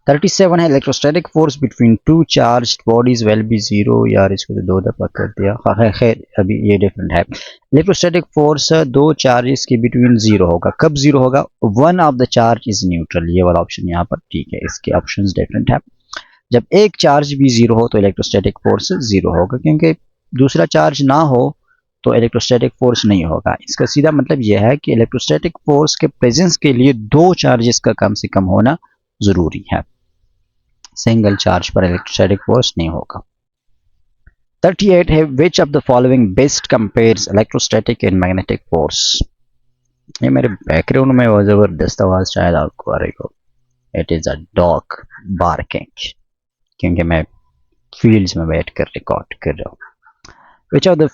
37 है, electrostatic force between two charged bodies will be zero. यार इसको तो 2 दफा कर दिया, खैर अभी ये डिफरेंट है। इलेक्ट्रोस्टैटिक फोर्स दो चार्जेस के बिटवीन जीरो होगा। कब जीरो होगा? One of the charge is neutral, ये वाला ऑप्शन यहाँ पर ठीक है, इसके ऑप्शंस डिफरेंट है। जब एक चार्ज भी जीरो हो तो इलेक्ट्रोस्टैटिक फोर्स जीरो होगा, क्योंकि दूसरा चार्ज ना हो तो इलेक्ट्रोस्टैटिक फोर्स नहीं होगा। इसका सीधा मतलब यह है कि इलेक्ट्रोस्टैटिक फोर्स के प्रेजेंस के लिए दो चार्जेस का कम से कम होना जरूरी है, सिंगल चार्ज पर इलेक्ट्रोस्टैटिक फोर्स नहीं होगा। 38 है, विच of the following best compares electrostatic and magnetic force. ये मेरे बैकग्राउंड में वो जबरदस्त आवाज शायद आपको आ रही हो, it is a dog barking, क्योंकि मैं फील्ड्स में बैठ कर रिकॉर्ड कर रहा हूँ। विच of the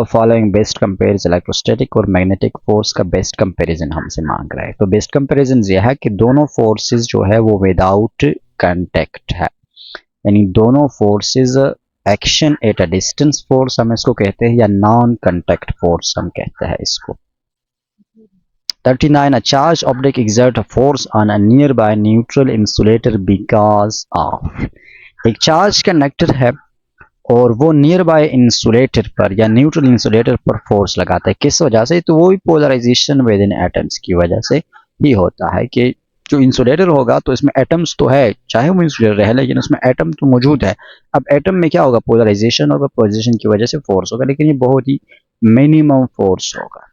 following best compares electrostatic और मैग्नेटिक फोर्स का बेस्ट कंपैरिजन हमसे मांग रहा है। तो बेस्ट कंपैरिजन यह है कि दोनों फोर्सेस जो है वो विदाउट कांटेक्ट है, यानी दोनों forces action at a distance force हम इसको कहते हैं, या नॉन कांटेक्ट फोर्स हम कहते हैं इसको। 39 a charged object exert a force on a nearby neutral insulator because of। एक चार्ज कंडक्टर है और वो नियर बाय इंसुलेटर पर या न्यूट्रल इंसुलेटर पर फोर्स लगाता है। किस वजह से? तो वो भी पोलराइजेशन विद इन एटम्स की वजह से ही होता है कि जो इंसुलेटर होगा तो इसमें एटम्स तो है, चाहे वो इंसुलेटर है लेकिन उसमें एटम तो मौजूद है। अब एटम में क्या होगा? पोलराइजेशन होगा, पोलराइजेशन की वजह से फोर्स होगा, लेकिन ये बहुत ही मिनिमम फोर्स होगा।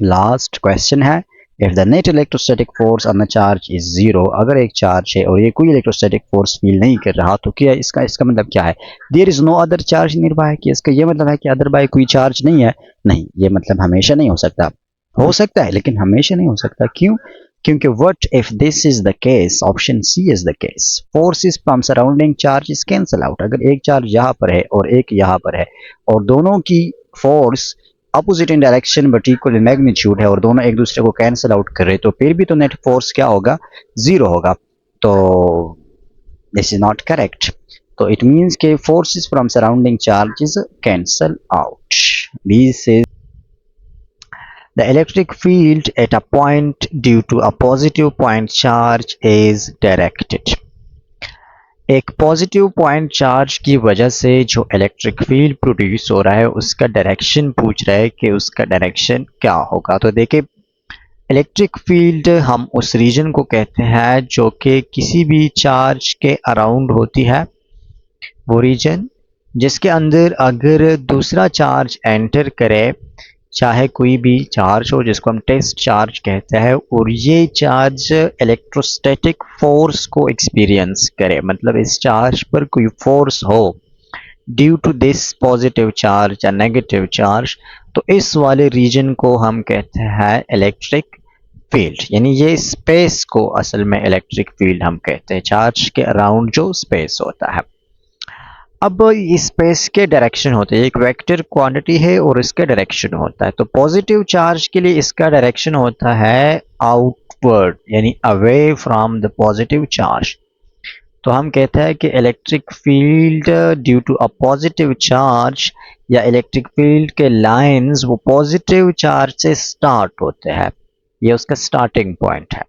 लास्ट क्वेश्चन है, if the net electrostatic force on the charge is zero. अगर एक चार्ज है और ये कोई इलेक्ट्रोस्टैटिक फोर्स फील नहीं कर रहा, तो क्या इसका मतलब क्या है? There is no other charge nearby, कि इसका ये मतलब है कि अदर बाय कोई चार्ज नहीं है? नहीं, ये मतलब हमेशा नहीं हो सकता। हो सकता है लेकिन हमेशा नहीं हो सकता। क्यों? क्योंकि what if this is the case, option C is the case, forces from surrounding charges cancel out. अगर एक चार्ज यहाँ पर है और एक यहाँ पर है और दोनों की force opposite in direction but equal in magnitude है और दोनों एक दूसरे को कैंसिल आउट कर रहे, तो फिर भी तो नेट फोर्स क्या होगा? जीरो होगा। तो दिस इज नॉट करेक्ट। तो इट मींस के forces from surrounding charges cancel out. This is The electric field at a point due to a positive point charge is directed. एक positive point charge की वजह से जो electric field produce हो रहा है उसका डायरेक्शन पूछ रहा है कि उसका डायरेक्शन क्या होगा। तो देखिए, इलेक्ट्रिक फील्ड हम उस रीजन को कहते हैं जो कि किसी भी चार्ज के अराउंड होती है, वो रीजन जिसके अंदर अगर दूसरा चार्ज एंटर करे, चाहे कोई भी चार्ज हो जिसको हम टेस्ट चार्ज कहते हैं, और ये चार्ज इलेक्ट्रोस्टैटिक फोर्स को एक्सपीरियंस करे, मतलब इस चार्ज पर कोई फोर्स हो due to this positive charge या नेगेटिव चार्ज, तो इस वाले रीजन को हम कहते हैं इलेक्ट्रिक फील्ड। यानी ये स्पेस को असल में इलेक्ट्रिक फील्ड हम कहते हैं, चार्ज के अराउंड जो स्पेस होता है। अब इस स्पेस के डायरेक्शन होते हैं, एक वेक्टर क्वांटिटी है और इसका डायरेक्शन होता है। तो पॉजिटिव चार्ज के लिए इसका डायरेक्शन होता है आउटवर्ड, यानी away from the positive charge. तो हम कहते हैं कि electric field due to a positive charge या इलेक्ट्रिक फील्ड के लाइंस वो पॉजिटिव चार्ज से स्टार्ट होते हैं, ये उसका स्टार्टिंग पॉइंट है।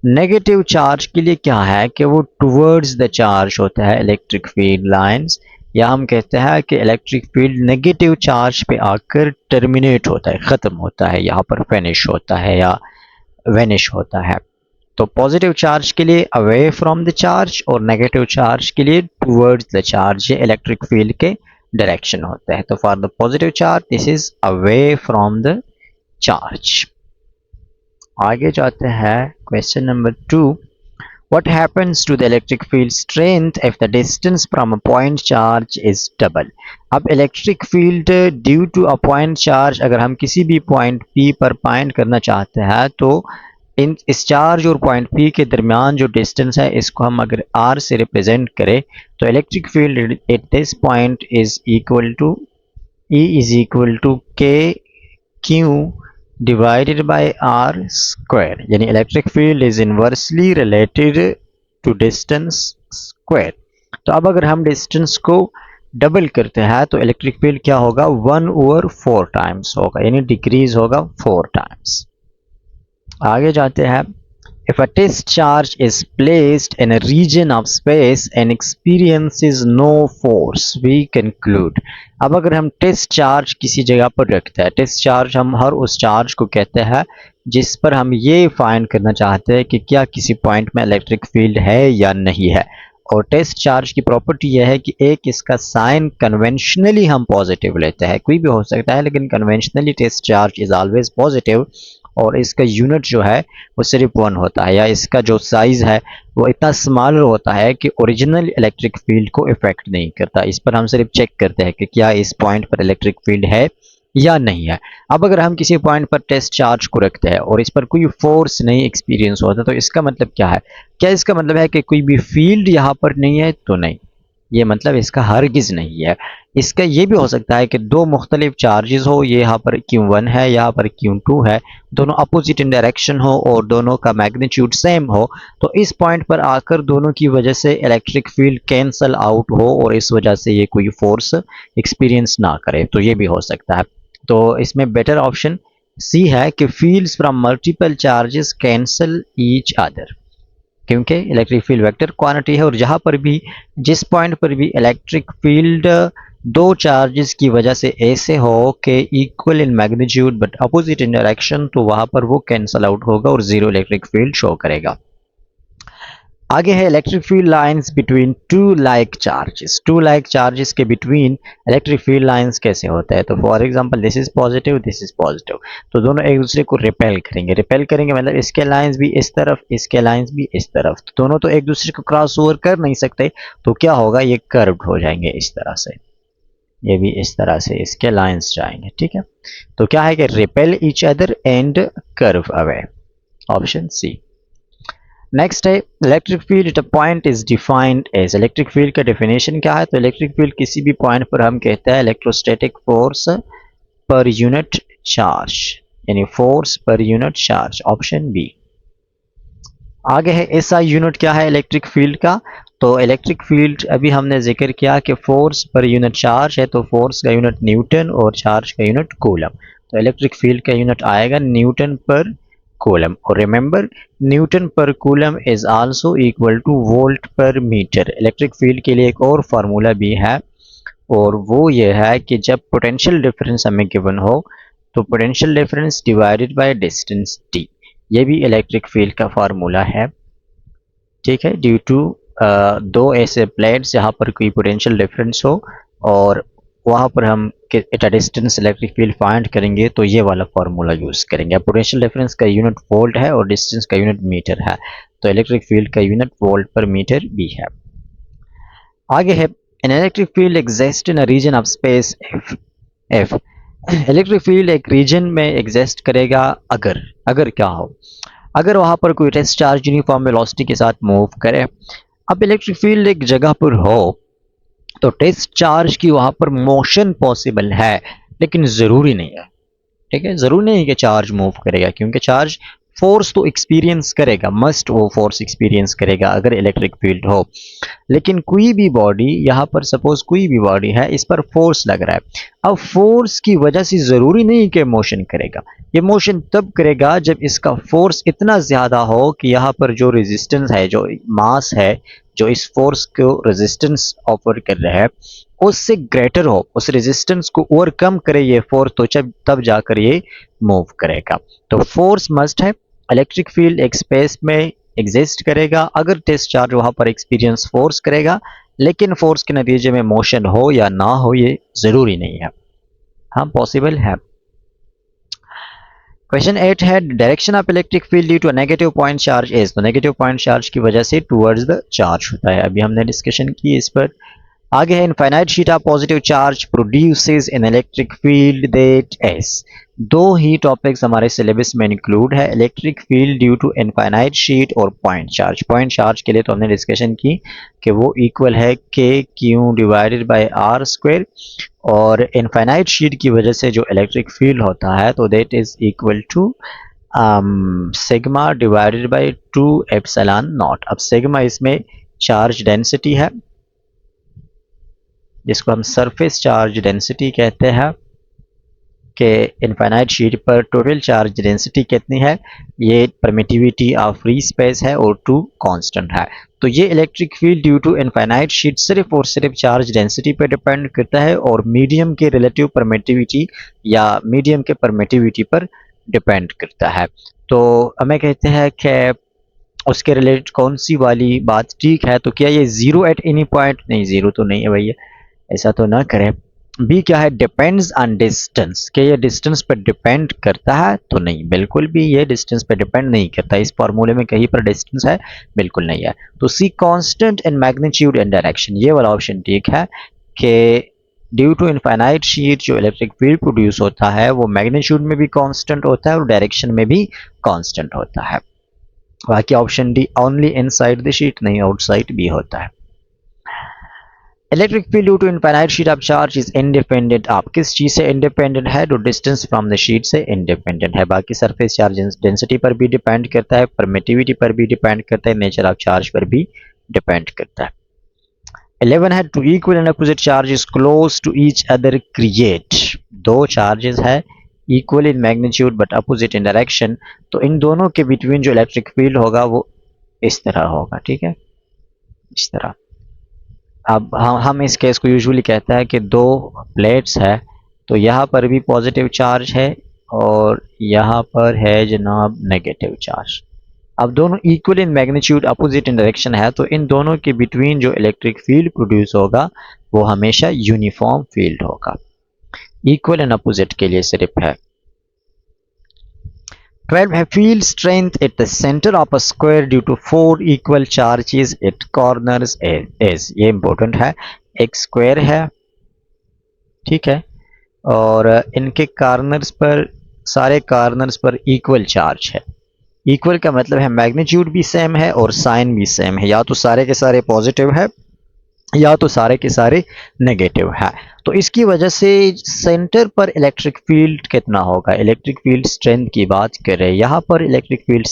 नेगेटिव चार्ज के लिए क्या है कि वो टुवर्ड्स द चार्ज होता है इलेक्ट्रिक फील्ड लाइंस, या हम कहते हैं कि इलेक्ट्रिक फील्ड नेगेटिव चार्ज पे आकर टर्मिनेट होता है, ख़त्म होता है, यहाँ पर फिनिश होता है या वेनिश होता है। तो पॉजिटिव चार्ज के लिए अवे फ्रॉम द चार्ज और नेगेटिव चार्ज के लिए टुवर्ड्स द चार्ज, ये इलेक्ट्रिक फील्ड के डायरेक्शन होते हैं। तो for the positive charge this is away from the charge. आगे जाते हैं question number 2। What happens to the electric field strength if the distance from a point charge is double? अब electric field due to a point charge, अगर हम किसी भी point P पर point करना चाहते हैं तो इस चार्ज और पॉइंट P के दरमियान जो डिस्टेंस है इसको हम अगर R से रिप्रेजेंट करें तो electric field at this point is equal to E is equal to K Q divided by r square, यानी electric field is inversely related to distance square. तो अब अगर हम डिस्टेंस को डबल करते हैं तो इलेक्ट्रिक फील्ड क्या होगा, 1/4 टाइम्स होगा, यानी डिक्रीज होगा 4 टाइम्स। आगे जाते हैं। If a test charge is placed in a region of space and experiences no force, we conclude। अब अगर हम टेस्ट चार्ज किसी जगह पर रखते हैं, टेस्ट चार्ज हम हर उस चार्ज को कहते हैं जिस पर हम ये फाइंड करना चाहते हैं कि क्या किसी पॉइंट में इलेक्ट्रिक फील्ड है या नहीं है। और टेस्ट चार्ज की प्रॉपर्टी यह है कि एक इसका साइन कन्वेंशनली हम पॉजिटिव लेते हैं, कोई भी हो सकता है लेकिन conventionally test charge is always positive, और इसका यूनिट जो है वो सिर्फ 1 होता है, या इसका जो साइज़ है वो इतना स्मॉल होता है कि ओरिजिनल इलेक्ट्रिक फील्ड को इफेक्ट नहीं करता। इस पर हम सिर्फ चेक करते हैं कि क्या इस पॉइंट पर इलेक्ट्रिक फील्ड है या नहीं है। अब अगर हम किसी पॉइंट पर टेस्ट चार्ज को रखते हैं और इस पर कोई फोर्स नहीं एक्सपीरियंस होता तो इसका मतलब क्या है, क्या इसका मतलब है कि कोई भी फील्ड यहाँ पर नहीं है? तो नहीं, ये मतलब इसका हरगिज़ नहीं है। इसका ये भी हो सकता है कि दो मुख्तलिफ चार्जेस हो, ये यहाँ पर Q1 है, यहाँ पर Q2 है, दोनों अपोजिट इन डायरेक्शन हो और दोनों का मैग्नीट्यूड सेम हो, तो इस पॉइंट पर आकर दोनों की वजह से इलेक्ट्रिक फील्ड कैंसल आउट हो और इस वजह से ये कोई फोर्स एक्सपीरियंस ना करे, तो ये भी हो सकता है। तो इसमें बेटर ऑप्शन सी है कि fields from multiple charges cancel each other, क्योंकि इलेक्ट्रिक फील्ड वेक्टर क्वांटिटी है और जहाँ पर भी जिस पॉइंट पर भी इलेक्ट्रिक फील्ड दो चार्जेस की वजह से ऐसे हो कि equal in magnitude but opposite in direction, तो वहाँ पर वो कैंसल आउट होगा और जीरो इलेक्ट्रिक फील्ड शो करेगा। आगे है electric field lines between two like charges. Two like charges के बिटवीन इलेक्ट्रिक फील्ड लाइंस कैसे होता है? तो for example this is positive, this is positive, तो दोनों एक दूसरे को रिपेल करेंगे। रिपेल करेंगे मतलब इसके लाइंस भी इस तरफ, इसके लाइंस भी इस तरफ, तो दोनों तो एक दूसरे को क्रॉस ओवर कर नहीं सकते, तो क्या होगा, ये कर्व्ड हो जाएंगे इस तरह से, ये भी इस तरह से इसके लाइंस जाएंगे, ठीक है। तो क्या है कि repel each other and curve away, option C. Next है electric field at a point is defined as. Electric field का डेफिनेशन क्या है? तो इलेक्ट्रिक फील्ड किसी भी पॉइंट पर हम कहते हैं electrostatic force per unit charge, यानी force per unit charge, option B. आगे है एसआई यूनिट क्या है इलेक्ट्रिक फील्ड का? तो इलेक्ट्रिक फील्ड अभी हमने जिक्र किया कि फोर्स पर यूनिट चार्ज है, तो फोर्स का यूनिट न्यूटन और चार्ज का यूनिट कूलम। तो इलेक्ट्रिक फील्ड का यूनिट आएगा न्यूटन पर कूलम। और रिमेंबर, न्यूटन पर coulomb is also equal to volt पर मीटर। इलेक्ट्रिक फील्ड के लिए एक और फार्मूला भी है, और वो ये है कि जब पोटेंशियल डिफरेंस हमें गिवन हो तो potential difference divided by distance D, ये भी इलेक्ट्रिक फील्ड का फार्मूला है। ठीक है, ड्यू टू दो ऐसे प्लेट्स जहाँ पर कोई पोटेंशियल डिफरेंस हो और वहाँ पर हम eight a distance electric field find करेंगे, तो ये वाला फार्मूला यूज़ करेंगे। पोटेंशियल डिफरेंस का यूनिट वोल्ट है और डिस्टेंस का यूनिट मीटर है, तो इलेक्ट्रिक फील्ड का यूनिट वोल्ट पर मीटर भी है। आगे है, an electric field exists in a region of space f। Electric field एक रीजन में एग्जिस्ट करेगा अगर क्या हो, अगर वहाँ पर कोई टेस्ट चार्ज यूनिफॉर्म वेलोसिटी के साथ मूव करे। अब इलेक्ट्रिक फील्ड एक जगह पर हो तो टेस्ट चार्ज की वहाँ पर मोशन पॉसिबल है, लेकिन ज़रूरी नहीं है। ठीक है, ज़रूरी नहीं है कि चार्ज मूव करेगा, क्योंकि चार्ज फोर्स तो एक्सपीरियंस करेगा, मस्ट वो फोर्स एक्सपीरियंस करेगा अगर इलेक्ट्रिक फील्ड हो। लेकिन कोई भी बॉडी, यहाँ पर सपोज कोई भी बॉडी है, इस पर फोर्स लग रहा है। अब फोर्स की वजह से ज़रूरी नहीं कि मोशन करेगा, ये मोशन तब करेगा जब इसका फोर्स इतना ज़्यादा हो कि यहाँ पर जो रेजिस्टेंस है, जो मास है जो इस फोर्स को रेजिस्टेंस ऑफर कर रहा है, उससे ग्रेटर हो, उस रेजिस्टेंस को ओवरकम करे ये फोर्स, तो जब तब जाकर ये मूव करेगा। तो फोर्स मस्ट है। इलेक्ट्रिक फील्ड एक स्पेस में एग्जिस्ट करेगा अगर टेस्ट चार्ज वहां पर एक्सपीरियंस फोर्स करेगा, लेकिन फोर्स के नतीजे में मोशन हो या ना हो ये जरूरी नहीं है। हाँ, पॉसिबल है। क्वेश्चन 8 है, direction of electric field due to negative point charge is. तो नेगेटिव पॉइंट चार्ज की वजह से टुवर्ड्स द चार्ज होता है, अभी हमने डिस्कशन की इस पर। आगे है, infinite sheet of positive charge produces an electric field that's. दो ही टॉपिक्स हमारे सिलेबस में इंक्लूड है, electric field due to infinite sheet और पॉइंट चार्ज। पॉइंट चार्ज के लिए तो हमने डिस्कशन की कि वो इक्वल है K Q divided by R square, और इनफाइनाइट शीट की वजह से जो इलेक्ट्रिक फील्ड होता है तो that is equal to sigma divided by 2 epsilon naught. अब सिग्मा इसमें चार्ज डेंसिटी है, जिसको हम सरफेस चार्ज डेंसिटी कहते हैं, कि इनफाइनाइट शीट पर टोटल चार्ज डेंसिटी कितनी है, ये परमिटिविटी ऑफ फ्री स्पेस है और 2 कांस्टेंट है। तो ये electric field due to infinite sheet सिर्फ और सिर्फ चार्ज डेंसिटी पर डिपेंड करता है और मीडियम के रिलेटिव परमिटिविटी या मीडियम के परमिटिविटी पर डिपेंड करता है। तो हमें कहते हैं कि उसके रिलेटेड कौन सी वाली बात ठीक है, तो क्या ये जीरो एट एनी पॉइंट, नहीं जीरो तो नहीं है भैया, ऐसा तो ना करें। बी क्या है, डिपेंड्स ऑन डिस्टेंस, क्या ये डिस्टेंस पर डिपेंड करता है, तो नहीं, बिल्कुल भी ये डिस्टेंस पर डिपेंड नहीं करता। इस फॉर्मूले में कहीं पर डिस्टेंस है, बिल्कुल नहीं है। तो C constant in magnitude and direction, ये वाला ऑप्शन ठीक है कि ड्यू टू इनफाइनाइट शीट जो इलेक्ट्रिक फील्ड प्रोड्यूस होता है वो मैग्नीट्यूड में भी कांस्टेंट होता है और डायरेक्शन में भी कांस्टेंट होता है। बाकी option D only inside the sheet, नहीं आउटसाइड भी होता है। Electric field due to infinite sheet of charge is independent of, किस चीज से इंडिपेंडेंट है, तो डिस्टेंस फ्रॉम द शीट से इंडिपेंडेंट है। बाकी सरफेस चार्ज डेंसिटी पर भी डिपेंड करता है, परमिटिविटी पर भी डिपेंड करता है, नेचर ऑफ चार्ज पर भी डिपेंड करता है। 11 है, two equal and opposite charges close to each other create. दो चार्जेस है equal in magnitude but opposite in direction, तो इन दोनों के बिटवीन जो इलेक्ट्रिक फील्ड होगा वो इस तरह होगा। ठीक है, इस तरह। अब हम इस केस को यूजुअली कहता है कि दो प्लेट्स है, तो यहाँ पर भी पॉजिटिव चार्ज है और यहाँ पर है जनाब नेगेटिव चार्ज। अब दोनों equal in magnitude opposite in direction है, तो इन दोनों के बिटवीन जो इलेक्ट्रिक फील्ड प्रोड्यूस होगा वो हमेशा यूनिफॉर्म फील्ड होगा। इक्वल एंड अपोजिट के लिए सिर्फ है। 12 है, field strength at the centre of a square due to 4 equal charges at corners is. ये इंपॉर्टेंट है, एक स्क्वायर है, ठीक है, और इनके कॉर्नर्स पर, सारे कॉर्नर्स पर इक्वल चार्ज है। इक्वल का मतलब है मैग्नीट्यूड भी सेम है और साइन भी सेम है, या तो सारे के सारे पॉजिटिव है या तो सारे के सारे नेगेटिव है। तो इसकी वजह से सेंटर पर इलेक्ट्रिक फील्ड कितना होगा, इलेक्ट्रिक फील्ड स्ट्रेंथ की बात करें, यहाँ पर इलेक्ट्रिक फील्ड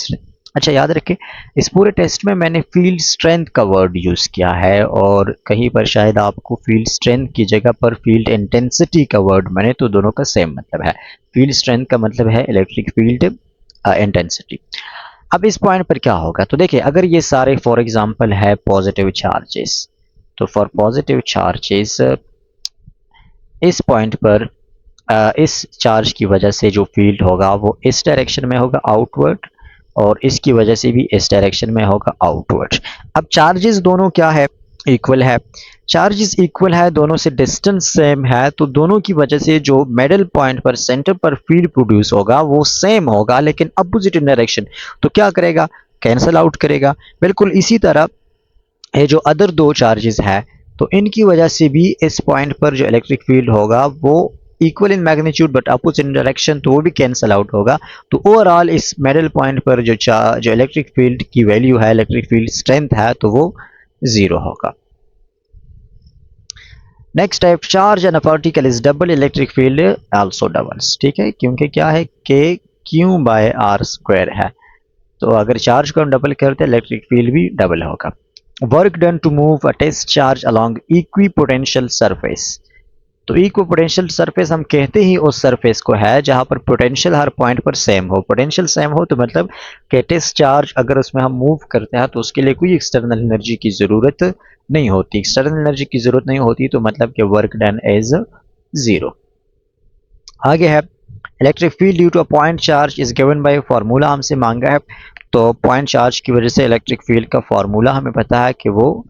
अच्छा याद रखें, इस पूरे टेस्ट में मैंने फील्ड स्ट्रेंथ का वर्ड यूज़ किया है और कहीं पर शायद आपको फील्ड स्ट्रेंथ की जगह पर फील्ड इंटेंसिटी का वर्ड मैंने, तो दोनों का सेम मतलब है। फील्ड स्ट्रेंथ का मतलब है इलेक्ट्रिक फील्ड इंटेंसिटी। अब इस पॉइंट पर क्या होगा, तो देखिए अगर ये सारे फॉर एग्जांपल है पॉजिटिव चार्जेस, तो फॉर पॉजिटिव चार्जेस इस पॉइंट पर इस चार्ज की वजह से जो फील्ड होगा वो इस डायरेक्शन में होगा आउटवर्ड, और इसकी वजह से भी इस डायरेक्शन में होगा आउटवर्ड। अब चार्जेस दोनों क्या है, इक्वल है। चार्जेस इक्वल है, दोनों से डिस्टेंस सेम है, तो दोनों की वजह से जो मिडल पॉइंट पर सेंटर पर फील्ड प्रोड्यूस होगा वो सेम होगा, लेकिन अपोजिट इन डायरेक्शन। तो क्या करेगा, कैंसल आउट करेगा। बिल्कुल इसी तरह ये जो अदर दो चार्जेस है, तो इनकी वजह से भी इस पॉइंट पर जो इलेक्ट्रिक फील्ड होगा वो equal in magnitude but opposite in direction, तो वो भी कैंसल आउट होगा। तो ओवरऑल इस मिडल पॉइंट पर जो इलेक्ट्रिक फील्ड की वैल्यू है, इलेक्ट्रिक फील्ड स्ट्रेंथ है, तो वो जीरो होगा। Next type charge and particle is double, electric field also doubles. ठीक है, क्योंकि क्या है K Q by R square है, तो अगर चार्ज को हम डबल करते हैं इलेक्ट्रिक फील्ड भी डबल होगा। Work done to move a test charge along equipotential surface, तो इक्वी पोटेंशियल सरफेस हम कहते ही उस सरफेस को है जहां पर पोटेंशियल हर पॉइंट पर सेम हो। पोटेंशियल सेम हो तो मतलब कि टेस्ट चार्ज अगर उसमें हम मूव करते हैं तो उसके लिए कोई एक्सटर्नल एनर्जी की ज़रूरत नहीं होती। एक्सटर्नल एनर्जी की ज़रूरत नहीं होती तो मतलब कि वर्क डन इज ज़ीरो। आगे है electric field due to a point charge is given by formula, हमसे मांगा है। तो पॉइंट चार्ज की वजह से इलेक्ट्रिक फील्ड का फार्मूला हमें पता है कि वो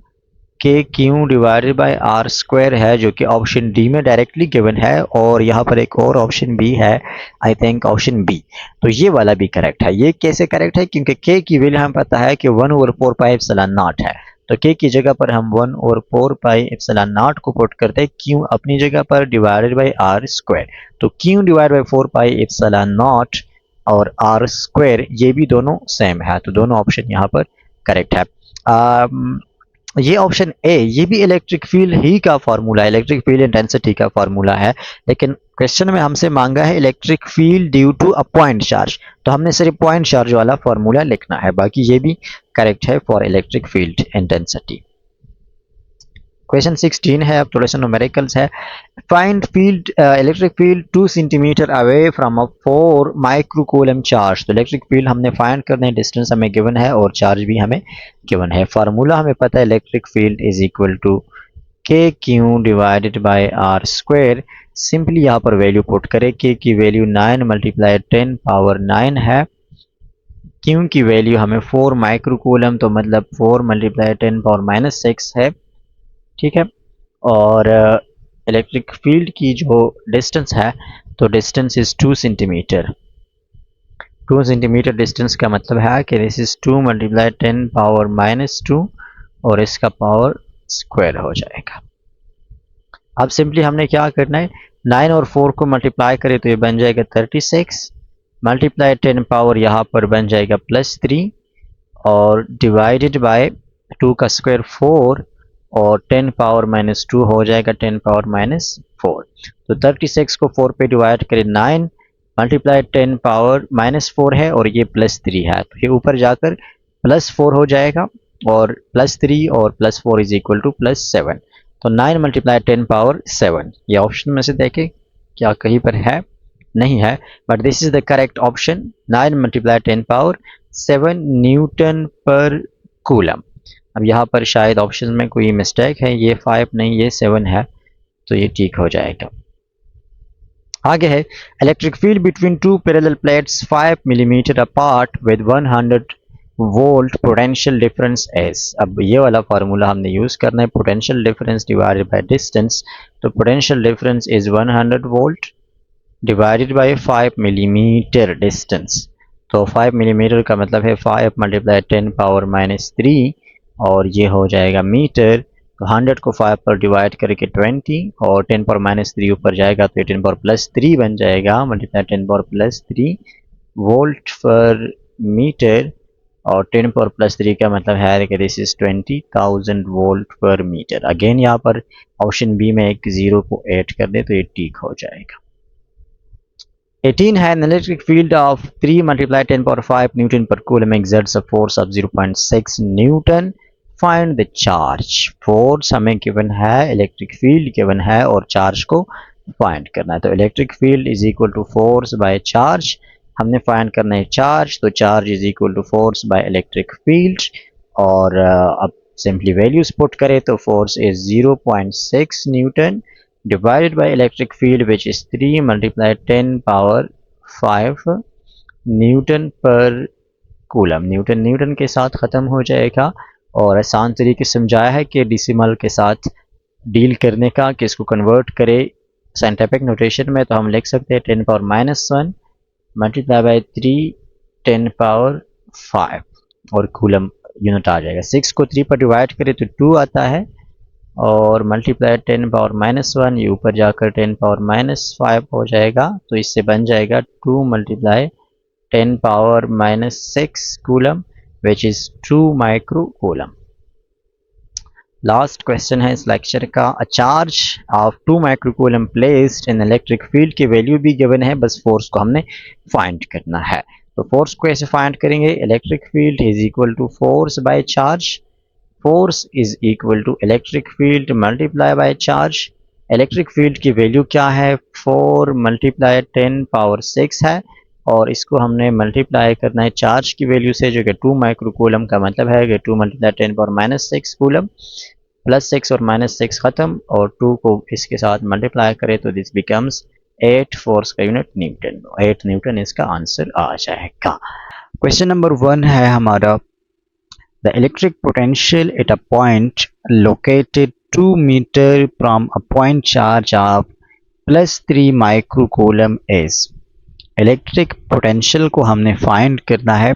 K Q divided by R square है, जो कि ऑप्शन डी में डायरेक्टली गिवन है, और यहाँ पर एक और ऑप्शन भी है, आई थिंक ऑप्शन बी। तो ये वाला भी करेक्ट है। ये कैसे करेक्ट है, क्योंकि के की वैल्यू हमें पता है कि 1/4 पाई एप्सिलॉन नॉट है, तो के की जगह पर हम 1/4 पाई एप्सिलॉन नॉट को पुट करते हैं, क्यू अपनी जगह पर डिवाइडेड बाई आर स्क्वायर। तो Q divide by 4 pi epsilon not और आर स्क्वायर ये भी दोनों सेम है, तो दोनों ऑप्शन यहाँ पर करेक्ट है। ये ऑप्शन ए, ये भी इलेक्ट्रिक फील्ड ही का फॉर्मूला है, इलेक्ट्रिक फील्ड इंटेंसिटी का फॉर्मूला है, लेकिन क्वेश्चन में हमसे मांगा है electric field due to a point charge, तो हमने सिर्फ पॉइंट चार्ज वाला फॉर्मूला लिखना है, बाकी ये भी करेक्ट है for electric field intensity. Question 16 है, अब थोड़े से न्यूमेरिकल्स है। Find field electric field 2 centimetre away from a 4 microcoulomb charge, तो इलेक्ट्रिक फील्ड हमने फाइंड करना है, डिस्टेंस हमें गिवन है और चार्ज भी हमें गिवन है। फार्मूला हमें पता है electric field is equal to K Q divided by R square. Simply यहाँ पर वैल्यू पुट करें, के की वैल्यू 9 मल्टीप्लाई 10 पावर 9 है, क्यू की वैल्यू हमें 4 माइक्रोकूलम, तो मतलब 4 मल्टीप्लाई 10 पावर -6 है। ठीक है, और इलेक्ट्रिक फील्ड की जो डिस्टेंस है, तो distance is 2 centimetre. 2 centimetre distance का मतलब है कि दिस इज 2 मल्टीप्लाई 10 पावर -2 और इसका पावर स्क्वायर हो जाएगा। अब सिंपली हमने क्या करना है, 9 और 4 को मल्टीप्लाई करें तो ये बन जाएगा 36, मल्टीप्लाई 10 पावर यहाँ पर बन जाएगा +3 और डिवाइडेड बाय 2 का स्क्वायर 4 और 10 पावर -2 हो जाएगा 10 पावर -4। तो 36 को 4 पे डिवाइड करें 9 मल्टीप्लाई 10 पावर -4 है और ये +3 है, तो ये ऊपर जाकर +4 हो जाएगा और +3 और +4 इज इक्वल टू +7। तो 9 मल्टीप्लाई 10 पावर 7, ये ऑप्शन में से देखें क्या कहीं पर है, नहीं है, but this is the correct option. 9 multiply 10 power 7 Newton पर कूलम। अब यहाँ पर शायद ऑप्शन में कोई मिस्टेक है, ये 5 नहीं ये 7 है, तो ये ठीक हो जाएगा। आगे है electric field between two parallel plates 5 millimetre apart with 100 volt potential difference एस। अब ये वाला फार्मूला हमने यूज़ करना है, potential difference divided by distance, तो potential difference is 100 volt divided by 5 millimetre distance. तो 5 मिलीमीटर का मतलब है 5 मल्टीप्लाई 10 पावर -3 और ये हो जाएगा मीटर। तो 100 को 5 पर डिवाइड करके 20 और 10 पावर -3 ऊपर जाएगा तो 10 पावर +3 बन जाएगा, मल्टीप्लाई 10 पावर +3 वोल्ट पर मीटर, और 10 पावर +3 का मतलब है कि दिस इज 20,000 वोल्ट पर मीटर। अगेन यहाँ पर ऑप्शन बी में एक जीरो को ऐड कर दे तो ये ठीक हो जाएगा। 18 है an electric field of 3 multiply 10 power 5 Newton per coulomb exerts a force of 0.6 Newton. Find the charge. Force हमें गिवन है, इलेक्ट्रिक फील्ड गिवन है और चार्ज को फाइंड करना है. तो electric field is equal to force by charge. हमने find करना है चार्ज, तो charge is equal to force by electric field. और अब सिंपली वैल्यूज पुट करें तो force is 0.6 newton divided by electric field which is 3 multiplied 10 power 5 Newton पर coulomb. Newton Newton के साथ ख़त्म हो जाएगा और आसान तरीके से समझाया है कि डेसिमल के साथ डील करने का, कि इसको कन्वर्ट करे साइंटिफिक नोटेशन में. तो हम लिख सकते हैं 10 पावर -1 मल्टीप्लाई बाई 3 10 पावर 5 और कूलम यूनिट आ जाएगा. 6 को 3 पर डिवाइड करें तो 2 आता है और मल्टीप्लाई 10 पावर -1 ये ऊपर जाकर 10 पावर -5 हो जाएगा. तो इससे बन जाएगा 2 multiply 10 power -6 coulomb which is 2 micro coulomb. Last question है इस लेक्चर का. A charge of 2 micro coulomb placed in electric field की वैल्यू भी गिवन है, बस फोर्स को हमने फाइंड करना है. तो फोर्स को ऐसे फाइंड करेंगे, electric field is equal to force by charge. Force is equal to electric field multiply by charge. Electric field की वैल्यू क्या है, 4 मल्टीप्लाई 10 पावर 6 है और इसको हमने मल्टीप्लाई करना है चार्ज की वैल्यू से जो कि 2 माइक्रो कूलम का मतलब है कि 2 मल्टीप्लाई 10 पावर -6 कूलम. +6 और -6 ख़त्म और 2 को इसके साथ मल्टीप्लाई करें तो दिस बिकम्स 8 फोर्स का यूनिट न्यूटन. 8 न्यूटन इसका आंसर आ जाएगा. क्वेश्चन नंबर 1 है हमारा. The electric potential at a point located 2 meter from a point charge of +3 microcoulomb is. Electric potential को हमने फाइंड करना है.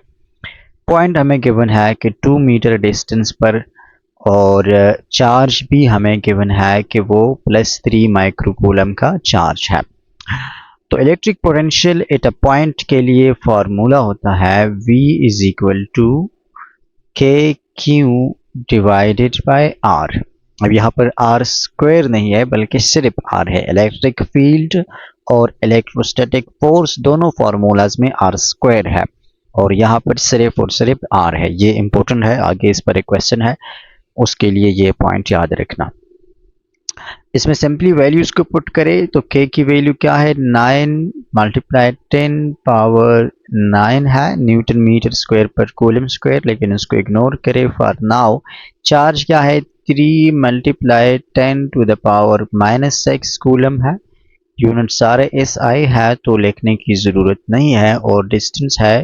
पॉइंट हमें गिवन है कि 2 मीटर डिस्टेंस पर और चार्ज भी हमें गिवन है कि वो +3 माइक्रोकूलम का चार्ज है. तो electric potential at a point के लिए फॉर्मूला होता है V is equal to KQ divided by R. अब यहाँ पर R स्क्वायर नहीं है बल्कि सिर्फ R है. इलेक्ट्रिक फील्ड और इलेक्ट्रोस्टैटिक फोर्स दोनों फार्मूलाज में R स्क्वायर है और यहाँ पर सिर्फ और सिर्फ R है. ये इंपॉर्टेंट है, आगे इस पर एक क्वेश्चन है, उसके लिए ये पॉइंट याद रखना. इसमें सिंपली वैल्यूज को पुट करें तो K की वैल्यू क्या है, 9 मल्टीप्लाई 10 पावर 9 है Newton metre square per coulomb square, लेकिन उसको इग्नोर करें फॉर नाउ. चार्ज क्या है, 3 multiply 10 to the power -6 coulomb है. यूनिट सारे SI है तो लिखने की ज़रूरत नहीं है और डिस्टेंस है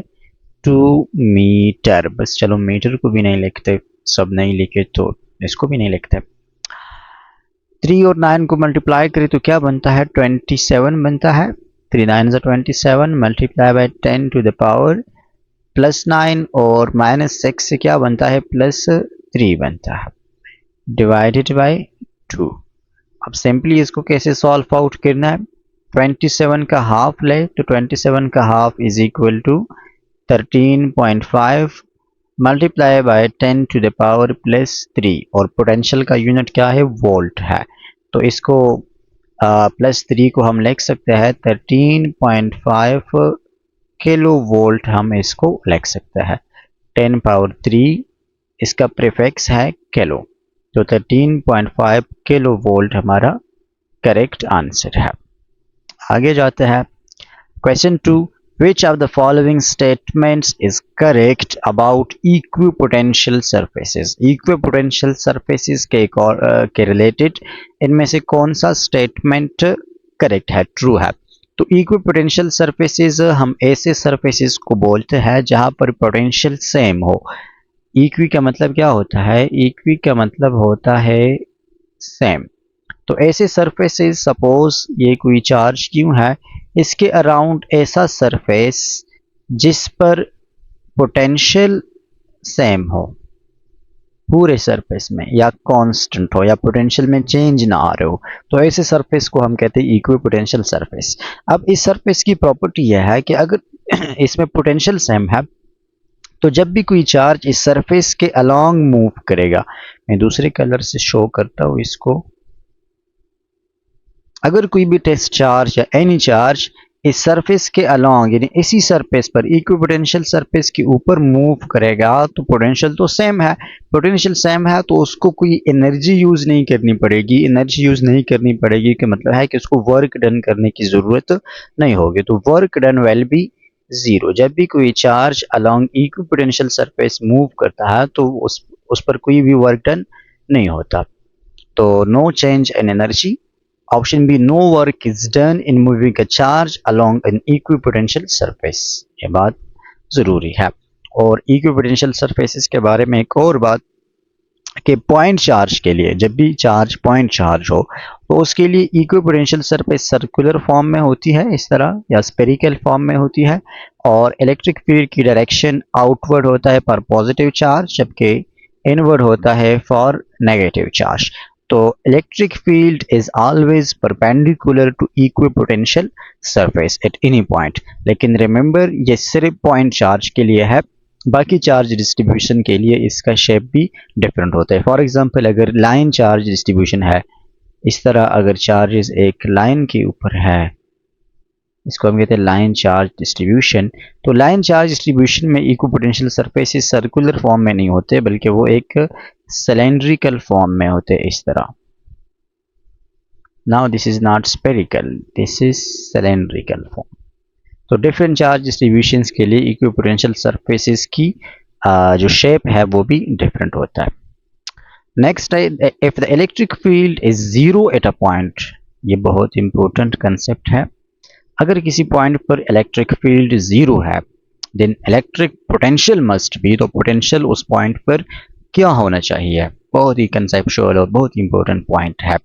2 मीटर. बस चलो मीटर को भी नहीं लिखते, सब नहीं लिखे तो इसको भी नहीं लिखते. 3 और 9 को मल्टीप्लाई करें तो क्या बनता है, 27 बनता है. 3 9 27 multiply by 10 to the power +9 और -6 से क्या बनता है, +3 बनता है डिवाइडेड बाय 2. अब सिंपली इसको कैसे सॉल्व आउट करना है, 27 का हाफ ले तो 27 का half is equal to 13.5 multiply by 10 to the power +3 और पोटेंशियल का यूनिट क्या है, वोल्ट है. तो इसको +3 को हम लिख सकते हैं 13.5 किलो वोल्ट, हम इसको लिख सकते हैं. 10 पावर 3 इसका प्रीफिक्स है किलो, तो 13.5 किलो वोल्ट हमारा करेक्ट आंसर है. आगे जाते हैं. Question 2. Which of the following statements is correct about equipotential surfaces? Equipotential surfaces के रिलेटेड इनमें से कौन सा स्टेटमेंट करेक्ट है, ट्रू है? तो इक्विपोटेंशियल सरफेसेस हम ऐसे सरफेसेस को बोलते हैं जहां पर पोटेंशियल सेम हो. इक्वी का मतलब क्या होता है, इक्वी का मतलब होता है सेम. तो ऐसे सरफेसेस, सपोज ये कोई चार्ज क्यों है, इसके अराउंड ऐसा सरफेस जिस पर पोटेंशियल सेम हो पूरे सरफेस में या कांस्टेंट हो या पोटेंशियल में चेंज ना आ रहे हो, तो ऐसे सरफेस को हम कहते हैं इक्विपोटेंशियल सरफेस. अब इस सरफेस की प्रॉपर्टी यह है कि अगर इसमें पोटेंशियल सेम है तो जब भी कोई चार्ज इस सरफेस के अलोंग मूव करेगा, मैं दूसरे कलर से शो करता हूँ इसको, अगर कोई भी टेस्ट चार्ज या एनी चार्ज इस सरफेस के अलोंग यानी इसी सरफेस पर इक्विपोटेंशियल सरफेस के ऊपर मूव करेगा तो पोटेंशियल तो सेम है, पोटेंशियल सेम है तो उसको कोई एनर्जी यूज नहीं करनी पड़ेगी। एनर्जी यूज नहीं करनी पड़ेगी का मतलब है कि उसको वर्क डन करने की जरूरत नहीं होगी, तो work done will be zero. जब भी कोई charge along equipotential surface move करता है तो उस पर कोई भी वर्क डन नहीं होता। तो no change in energy. Option B, no work is done in moving a charge along an equipotential surface. ये बात जरूरी है। और इक्विपोटेंशियल सरफेसेस के बारे में एक और बात कि पॉइंट चार्ज के लिए, जब भी चार्ज पॉइंट चार्ज हो तो उसके लिए इक्विपोटेंशियल सरफेस सर्कुलर फॉर्म में होती है इस तरह, या स्पेरिकल फॉर्म में होती है, और इलेक्ट्रिक फील्ड की डायरेक्शन आउटवर्ड होता है फॉर पॉजिटिव चार्ज, जबकि इनवर्ड होता है फॉर नेगेटिव चार्ज। तो electric field is always perpendicular to equipotential surface at any point. लेकिन रिमेंबर ये सिर्फ पॉइंट चार्ज के लिए है, बाकी चार्ज डिस्ट्रीब्यूशन के लिए इसका शेप भी डिफरेंट होता है। फॉर एग्जांपल अगर लाइन चार्ज डिस्ट्रीब्यूशन है इस तरह, अगर चार्जेस एक लाइन के ऊपर है, इसको हम कहते हैं लाइन चार्ज डिस्ट्रीब्यूशन, तो लाइन चार्ज डिस्ट्रीब्यूशन में इक्विपोटेंशियल सरफेसेस सर्कुलर फॉर्म में नहीं होते बल्कि वो एक सिलेंड्रिकल फॉर्म में होते इस तरह। Now this is not spherical, this is cylindrical form. तो डिफरेंट चार्ज डिस्ट्रीब्यूशंस के लिए इक्विपोटेंशियल सरफेसेस की जो शेप है वो भी डिफरेंट होता है। नेक्स्ट है, if the electric field is zero at a point. ये बहुत इंपॉर्टेंट कंसेप्ट है। अगर किसी पॉइंट पर इलेक्ट्रिक फील्ड जीरो है then electric potential must be, तो पोटेंशियल उस पॉइंट पर क्या होना चाहिए। बहुत ही कंसेप्चुअल और बहुत इंपॉर्टेंट पॉइंट है।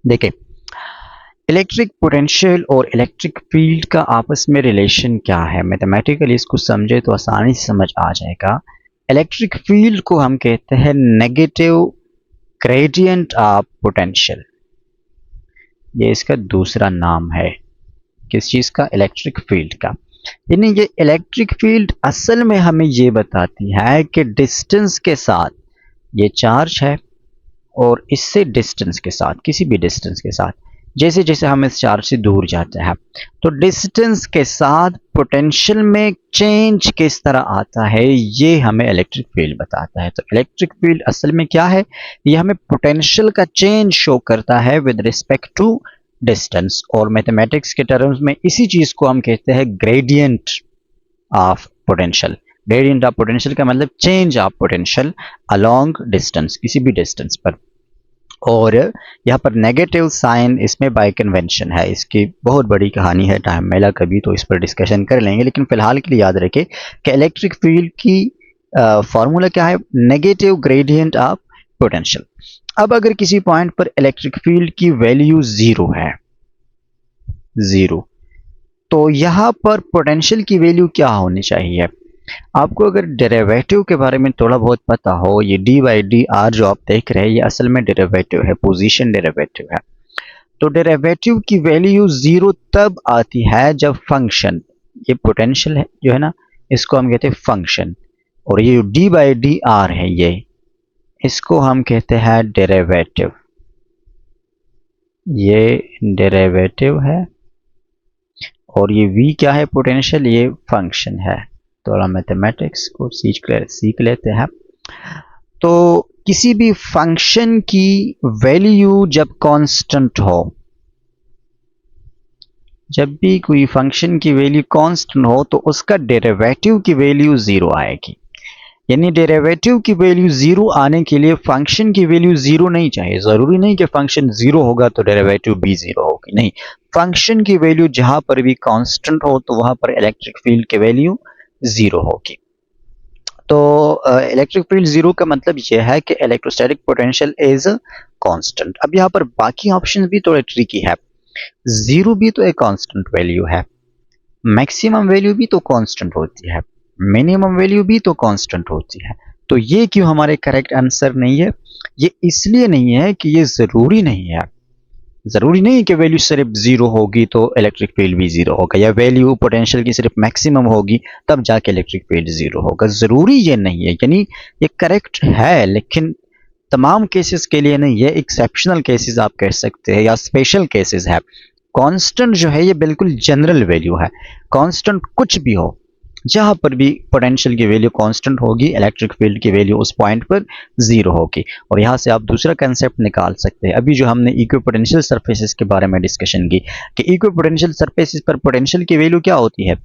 देखिए, इलेक्ट्रिक पोटेंशियल और इलेक्ट्रिक फील्ड का आपस में रिलेशन क्या है, मैथमेटिकली इसको समझे तो आसानी से समझ आ जाएगा। इलेक्ट्रिक फील्ड को हम कहते हैं नेगेटिव ग्रेडियंट ऑफ पोटेंशियल, ये इसका दूसरा नाम है। किस चीज का? इलेक्ट्रिक फील्ड का। यानी ये इलेक्ट्रिक फील्ड असल में हमें ये बताती है कि डिस्टेंस के साथ ये चार्ज है और इससे डिस्टेंस के साथ, किसी भी डिस्टेंस के साथ, जैसे जैसे हम इस चार्ज से दूर जाते हैं तो डिस्टेंस के साथ पोटेंशियल में चेंज किस तरह आता है, ये हमें इलेक्ट्रिक फील्ड बताता है। तो इलेक्ट्रिक फील्ड असल में क्या है, ये हमें पोटेंशियल का चेंज शो करता है विद रिस्पेक्ट टू डिस्टेंस, और मैथमेटिक्स के टर्म्स में इसी चीज को हम कहते हैं gradient of potential. Gradient of potential का मतलब change of potential along distance, किसी भी डिस्टेंस पर। और यहाँ पर नेगेटिव साइन इसमें बाय कन्वेंशन है, इसकी बहुत बड़ी कहानी है, टाइम मिला कभी तो इस पर डिस्कशन कर लेंगे, लेकिन फिलहाल के लिए याद रखें कि इलेक्ट्रिक फील्ड की फॉर्मूला क्या है, नेगेटिव ग्रेडियंट ऑफ पोटेंशियल। अब अगर किसी पॉइंट पर इलेक्ट्रिक फील्ड की वैल्यू जीरो है, जीरो, तो यहाँ पर पोटेंशियल की वैल्यू क्या होनी चाहिए। आपको अगर डेरिवेटिव के बारे में थोड़ा बहुत पता हो, ये डी बाई डी आर जो आप देख रहे हैं ये असल में डेरिवेटिव है, पोजीशन डेरिवेटिव है। तो डेरिवेटिव की वैल्यू जीरो तब आती है जब फंक्शन, ये पोटेंशियल है जो है ना, इसको हम कहते हैं फंक्शन, और ये डी बाई डी आर है ये, इसको हम कहते हैं डेरिवेटिव, ये डेरिवेटिव है, और ये v क्या है, पोटेंशियल, ये फंक्शन है। थोड़ा मैथमेटिक्स को सीख लेते हैं। तो किसी भी फंक्शन की वैल्यू जब कांस्टेंट हो, जब भी कोई फंक्शन की वैल्यू कांस्टेंट हो तो उसका डेरिवेटिव की वैल्यू जीरो आएगी। यानी डेरिवेटिव की वैल्यू जीरो आने के लिए फंक्शन की वैल्यू जीरो नहीं चाहिए। जरूरी नहीं कि फंक्शन जीरो होगा तो डेरिवेटिव भी जीरो होगी, नहीं, फंक्शन की वैल्यू जहां पर भी कांस्टेंट हो तो वहां पर इलेक्ट्रिक फील्ड की वैल्यू जीरो होगी। तो इलेक्ट्रिक फील्ड जीरो का मतलब यह है कि इलेक्ट्रोस्टैटिक पोटेंशियल इज कांस्टेंट। अब यहाँ पर बाकी ऑप्शन भी थोड़े ट्रिकी है। जीरो भी तो एक कांस्टेंट वैल्यू है, मैक्सिमम वैल्यू भी तो कांस्टेंट होती है, मिनिमम वैल्यू भी तो कांस्टेंट होती है। तो ये क्यों हमारे करेक्ट आंसर नहीं है? ये इसलिए नहीं है कि ये जरूरी नहीं है। जरूरी नहीं कि वैल्यू सिर्फ जीरो होगी तो इलेक्ट्रिक फील्ड भी जीरो होगा, या वैल्यू पोटेंशियल की सिर्फ मैक्सिमम होगी तब जाके इलेक्ट्रिक फील्ड जीरो होगा, जरूरी ये नहीं है। यानी ये करेक्ट है लेकिन तमाम केसेस के लिए नहीं, ये एक्सेप्शनल केसेस आप कह सकते हैं या स्पेशल केसेस है। कांस्टेंट जो है ये बिल्कुल जनरल वैल्यू है, कांस्टेंट कुछ भी हो, जहां पर भी पोटेंशियल की वैल्यू कांस्टेंट होगी, इलेक्ट्रिक फील्ड की वैल्यू उस पॉइंट पर जीरो होगी। और यहां से आप दूसरा कंसेप्ट निकाल सकते हैं। अभी जो हमने इक्विपोटेंशियल सरफेसेस के बारे में डिस्कशन की कि इक्विपोटेंशियल सरफेसेस पर पोटेंशियल की वैल्यू क्या होती है,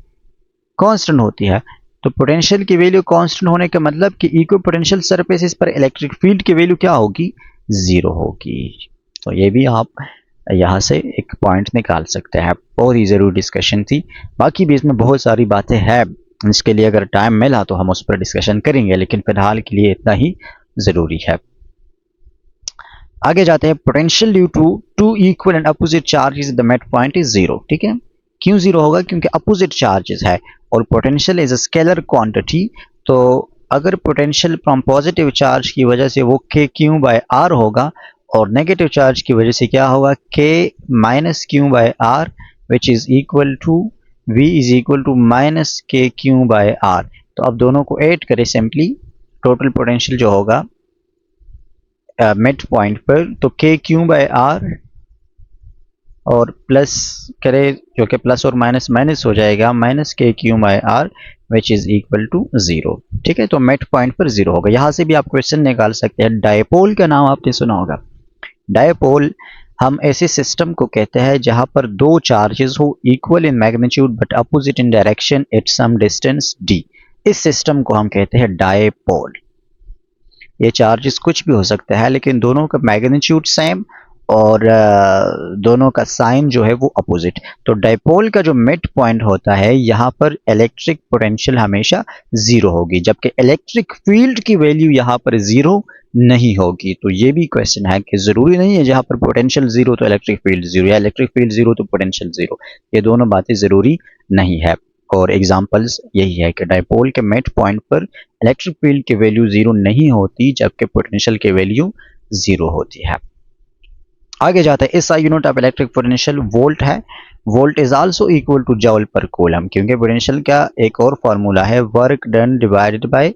कांस्टेंट होती है। तो पोटेंशियल की वैल्यू कांस्टेंट होने का मतलब कि इक्विपोटेंशियल सरफेसेस पर इलेक्ट्रिक फील्ड की वैल्यू क्या होगी, जीरो होगी। तो ये भी आप यहाँ से एक पॉइंट निकाल सकते हैं। बहुत ही ज़रूरी डिस्कशन थी, बाकी भी इसमें बहुत सारी बातें हैं, इसके लिए अगर टाइम मिला तो हम उस पर डिस्कशन करेंगे, लेकिन फिलहाल के लिए इतना ही ज़रूरी है। आगे जाते हैं। Potential due to two equal and opposite charges the mid point is zero. ठीक है, क्यों जीरो होगा, क्योंकि अपोजिट चार्जेस है और potential is a scalar quantity. तो अगर पोटेंशियल फ्रॉम पॉजिटिव चार्ज की वजह से वो के क्यू बाय आर होगा और नेगेटिव चार्ज की वजह से क्या होगा, K minus Q by R which is equal to v is equal to minus K Q by R. तो अब दोनों को ऐड करें सिंपली, टोटल पोटेंशियल जो होगा मिड पॉइंट पर, तो के क्यू बाय आर और प्लस करें जो कि प्लस और माइनस माइनस हो जाएगा, minus K Q by R which is equal to zero. ठीक है, तो मिड पॉइंट पर जीरो होगा। यहां से भी आप क्वेश्चन निकाल सकते हैं। डायपोल का नाम आपने सुना होगा। डायपोल हम ऐसे सिस्टम को कहते हैं जहां पर दो चार्जेस हो equal in magnitude but opposite in direction at some distance d। इस सिस्टम को हम कहते हैं डायपोल। ये चार्जेस कुछ भी हो सकता है, लेकिन दोनों का मैग्नीट्यूड सेम और दोनों का साइन जो है वो अपोजिट। तो डायपोल का जो मिड पॉइंट होता है, यहाँ पर इलेक्ट्रिक पोटेंशियल हमेशा जीरो होगी, जबकि इलेक्ट्रिक फील्ड की वैल्यू यहाँ पर जीरो नहीं होगी। तो ये भी क्वेश्चन है कि जरूरी नहीं है जहाँ पर पोटेंशियल जीरो तो इलेक्ट्रिक फील्ड जीरो, या इलेक्ट्रिक फील्ड जीरो तो पोटेंशियल जीरो, ये दोनों बातें जरूरी नहीं है। और एग्जांपल्स यही है कि डायपोल के मिड पॉइंट पर इलेक्ट्रिक फील्ड की वैल्यू जीरो नहीं होती, जबकि पोटेंशियल की वैल्यू जीरो होती है। आगे जाते हैं। SI unit of electric potential volt है। Volt is also equal to joule per coulomb, क्योंकि पोटेंशियल का एक और फार्मूला है work done divided by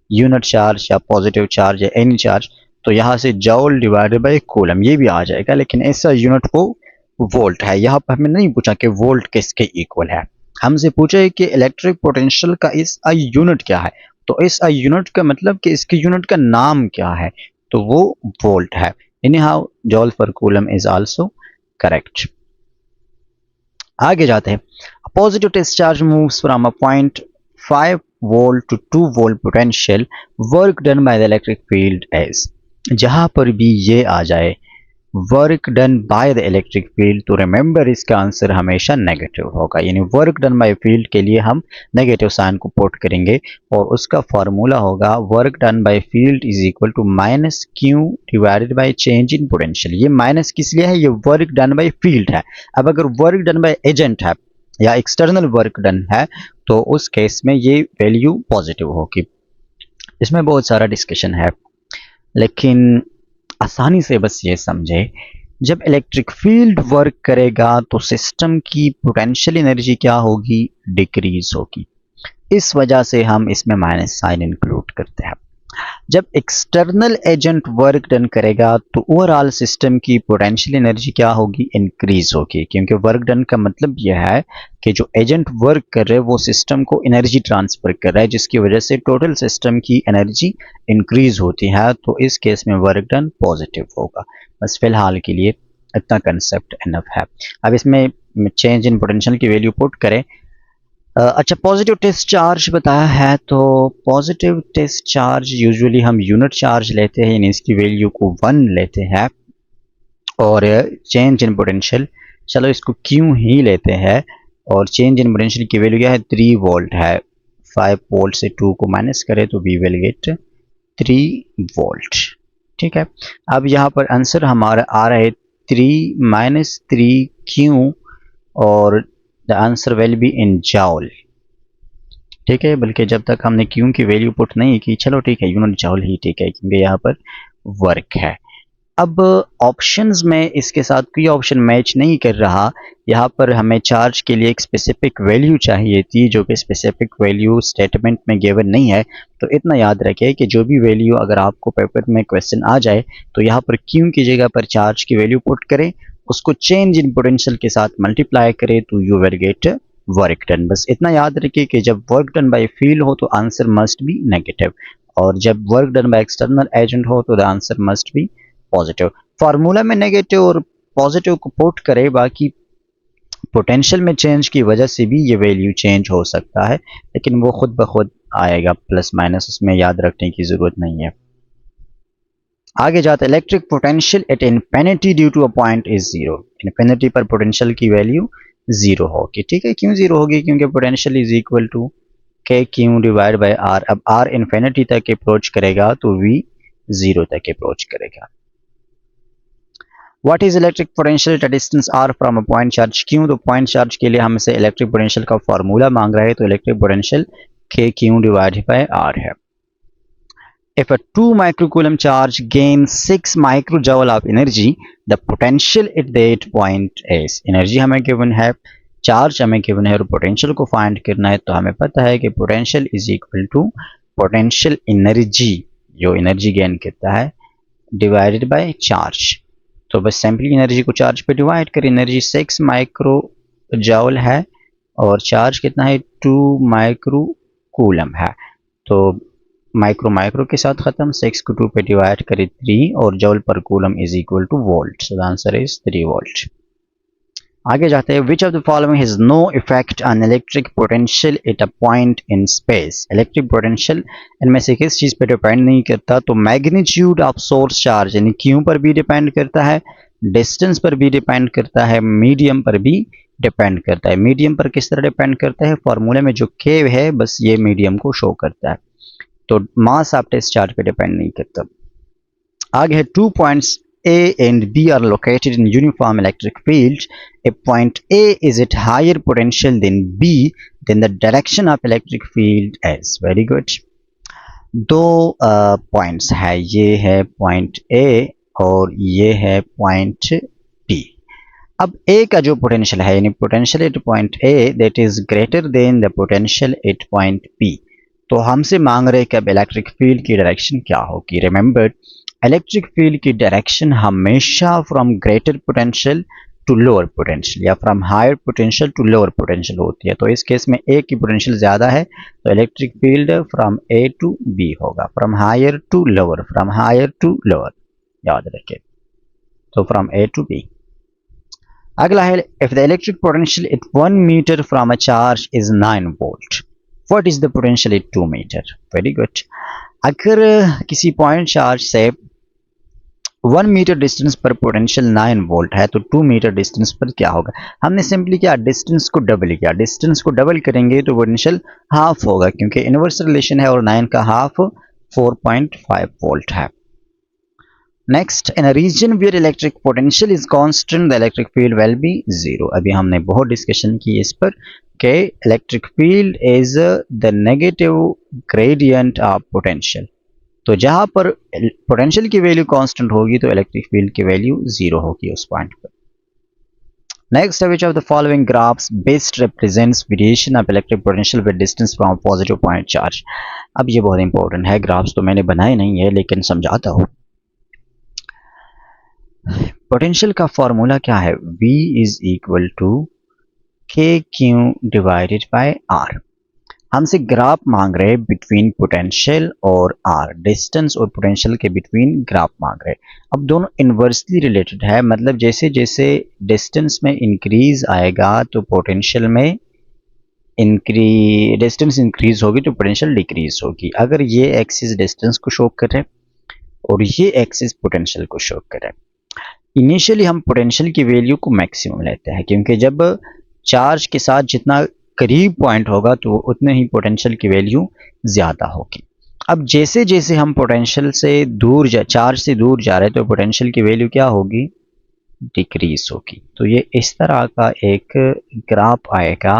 unit charge या पॉजिटिव चार्ज या एनी चार्ज। तो यहाँ से जॉल डिवाइडेड बाय कूलम ये भी आ जाएगा, लेकिन ऐसा यूनिट वो वोल्ट है। यहाँ पर हमें नहीं पूछा कि वोल्ट किसके इक्वल है, हमसे पूछा है कि इलेक्ट्रिक पोटेंशियल का एसआई यूनिट क्या है। तो एसआई यूनिट का मतलब कि इसके यूनिट का नाम क्या है, तो वो वोल्ट है। Anyhow, joule per coulomb is also correct. आगे जाते हैं। A positive test charge moves from a point 5 volt to 2 volt potential. Work done by the electric field is, जहां पर भी ये आ जाए work done by the electric field, तो remember इसका आंसर हमेशा नेगेटिव होगा। यानी वर्क डन बाय फील्ड के लिए हम नेगेटिव साइन को पुट करेंगे और उसका फार्मूला होगा work done by field is equal to minus Q divided by change in potential. ये माइनस किस लिए है, ये वर्क डन बाय फील्ड है। अब अगर वर्क डन बाय एजेंट है या एक्सटर्नल वर्क डन है, तो उस केस में ये वैल्यू पॉजिटिव होगी। इसमें बहुत सारा डिस्कशन है, लेकिन आसानी से बस ये समझे, जब इलेक्ट्रिक फील्ड वर्क करेगा तो सिस्टम की पोटेंशियल एनर्जी क्या होगी, डिक्रीज होगी। इस वजह से हम इसमें माइनस साइन इंक्लूड करते हैं। जब एक्सटर्नल एजेंट वर्क डन करेगा तो ओवरऑल सिस्टम की पोटेंशियल एनर्जी क्या होगी, इंक्रीज होगी, क्योंकि वर्क डन का मतलब यह है कि जो एजेंट वर्क कर रहे हैं वो सिस्टम को एनर्जी ट्रांसफर कर रहा है, जिसकी वजह से टोटल सिस्टम की एनर्जी इंक्रीज होती है। तो इस केस में वर्क डन पॉजिटिव होगा। बस फिलहाल के लिए इतना कंसेप्ट इनफ है। अब इसमें चेंज इन पोटेंशियल की वैल्यू पुट करें। अच्छा, पॉजिटिव टेस्ट चार्ज बताया है, तो पॉजिटिव टेस्ट चार्ज यूजुअली हम यूनिट चार्ज लेते हैं, यानी इसकी वैल्यू को 1 लेते हैं। और चेंज इन पोटेंशियल, चलो इसको क्यों ही लेते हैं, और चेंज इन पोटेंशियल की वैल्यू क्या है, 3 वोल्ट है। 5 वोल्ट से 2 को माइनस करें तो वी विल गेट 3 वोल्ट। ठीक है, अब यहाँ पर आंसर हमारा आ रहा है 3 माइनस 3 क्यू, और the answer will be in जॉल। ठीक है, बल्कि जब तक हमने क्यू की वैल्यू पुट नहीं की, चलो ठीक है यूनिट जॉल ही ठीक है, क्योंकि यहाँ पर वर्क है। अब ऑप्शंस में इसके साथ कोई ऑप्शन मैच नहीं कर रहा। यहाँ पर हमें चार्ज के लिए एक स्पेसिफिक वैल्यू चाहिए थी, जो कि स्पेसिफिक वैल्यू स्टेटमेंट में गिवन नहीं है। तो इतना याद रखें कि जो भी वैल्यू अगर आपको पेपर में क्वेश्चन आ जाए, तो यहाँ पर क्यू की जगह पर चार्ज की वैल्यू पुट करें, उसको चेंज इन पोटेंशियल के साथ मल्टीप्लाई करे तो you will get work done. बस इतना याद रखिए कि जब वर्क डन बाय फील्ड हो तो आंसर मस्ट बी नेगेटिव, और जब work done by external agent हो तो the answer must be positive. Formula में नेगेटिव और पॉजिटिव को पुट करे, बाकी पोटेंशियल में चेंज की वजह से भी ये वैल्यू चेंज हो सकता है, लेकिन वो खुद ब खुद आएगा प्लस माइनस, उसमें याद रखने की जरूरत नहीं है। आगे जाते electric potential at infinity due to a point is zero. Infinity पर पोटेंशियल की वैल्यू जीरो होगी। ठीक है, क्यों जीरो होगी? क्योंकि potential is equal to K Q divide by R. अब आर इन्फिनिटी तक अप्रोच करेगा तो वी जीरो तक अप्रोच करेगा। What is electric potential at a distance R from a point charge Q. तो पॉइंट चार्ज के लिए हमसे इलेक्ट्रिक पोटेंशियल का फॉर्मूला मांग रहा है, तो इलेक्ट्रिक पोटेंशियल के क्यू डिवाइड बाय आर है। If a 2 microcoulomb charge gains 6 microjoule of energy, the potential at that point is। Energy हमें गिवन है, चार्ज हमें गिवन है और पोटेंशियल को फाइंड करना है, तो हमें पता है कि potential is equal to potential energy, जो एनर्जी गेन करता है, डिवाइडेड बाय चार्ज। तो बस सिंपली एनर्जी को चार्ज पे डिवाइड करें। एनर्जी 6 माइक्रो जाउल है और चार्ज कितना है? 2 माइक्रो कूलम है। तो माइक्रो माइक्रो के साथ खत्म, 6 को 2 पे डिवाइड करें 3, और जौल पर coulomb is equal to volt. So the answer is 3 volt. आगे जाते हैं, which of the following has no effect on electric potential at a point in space. Electric potential इनमें से किस चीज पे डिपेंड नहीं करता? तो मैग्नीट्यूड ऑफ सोर्स चार्ज यानी क्यू पर भी डिपेंड करता है, डिस्टेंस पर भी डिपेंड करता है, मीडियम पर भी डिपेंड करता है। मीडियम पर किस तरह डिपेंड करता है? फॉर्मूले में जो के है बस ये मीडियम को शो करता है, तो मास ऑफ टेस्ट चार्ज पे डिपेंड नहीं करता। आगे है, 2 points A and B are located in uniform electric field. If point A is at higher potential than B, then the direction of electric field is। Very good। दो points है, ये है point A और ये है point B। अब A का जो पोटेंशियल है यानी potential at point A that is greater than the potential eight point B, तो हमसे मांग रहे कि अब इलेक्ट्रिक फील्ड की डायरेक्शन क्या होगी। रिमेंबर, इलेक्ट्रिक फील्ड की डायरेक्शन हमेशा from greater potential to lower potential या from higher potential to lower potential होती है। तो इस केस में ए की पोटेंशियल ज़्यादा है तो electric field from A to B होगा, from higher to lower, from higher to lower, याद रखें, तो फ्रॉम ए टू बी। अगला है, if the electric potential at 1 metre from a charge is 9 volt, what is the potential at 2 metre. Very good. अगर किसी point charge से 1 metre distance पर पोटेंशियल 9 वोल्ट है तो 2 मीटर डिस्टेंस पर क्या होगा? हमने सिंपली क्या, डिस्टेंस को डबल किया। डिस्टेंस को डबल करेंगे तो पोटेंशियल हाफ होगा, क्योंकि इनवर्स रिलेशन है और 9 का हाफ 4.5 वोल्ट है। Next, in a region where electric potential is constant the electric field will be zero. अभी हमने बहुत डिस्कशन की इस पर कि electric field is the negative gradient of potential, तो जहां पर पोटेंशियल की वैल्यू कांस्टेंट होगी तो इलेक्ट्रिक फील्ड की वैल्यू जीरो होगी उस पॉइंट पर। Next, which of the following graphs best represents variation of electric potential with distance from positive point charge. अब ये बहुत इंपॉर्टेंट है, ग्राफ्स तो मैंने बनाए नहीं है लेकिन समझाता हूँ। पोटेंशियल का फॉर्मूला क्या है? V is equal to K Q divided by are. हमसे ग्राफ मांग रहे हैं बिटवीन पोटेंशियल और आर, डिस्टेंस और पोटेंशियल के बिटवीन ग्राफ मांग रहे हैं। अब दोनों इन्वर्सली रिलेटेड है, मतलब जैसे जैसे डिस्टेंस में इंक्रीज आएगा तो पोटेंशियल में डिस्टेंस इंक्रीज होगी तो पोटेंशियल डिक्रीज होगी। अगर ये एक्सिस डिस्टेंस को शो करे और ये एक्सिस पोटेंशियल को शो करे, इनिशियली हम पोटेंशियल की वैल्यू को मैक्सिमम लेते हैं, क्योंकि जब चार्ज के साथ जितना करीब पॉइंट होगा तो उतने ही पोटेंशियल की वैल्यू ज़्यादा होगी। अब जैसे जैसे हम पोटेंशियल से दूर चार्ज से दूर जा रहे हैं तो पोटेंशियल की वैल्यू क्या होगी? डिक्रीज होगी। तो ये इस तरह का एक ग्राफ आएगा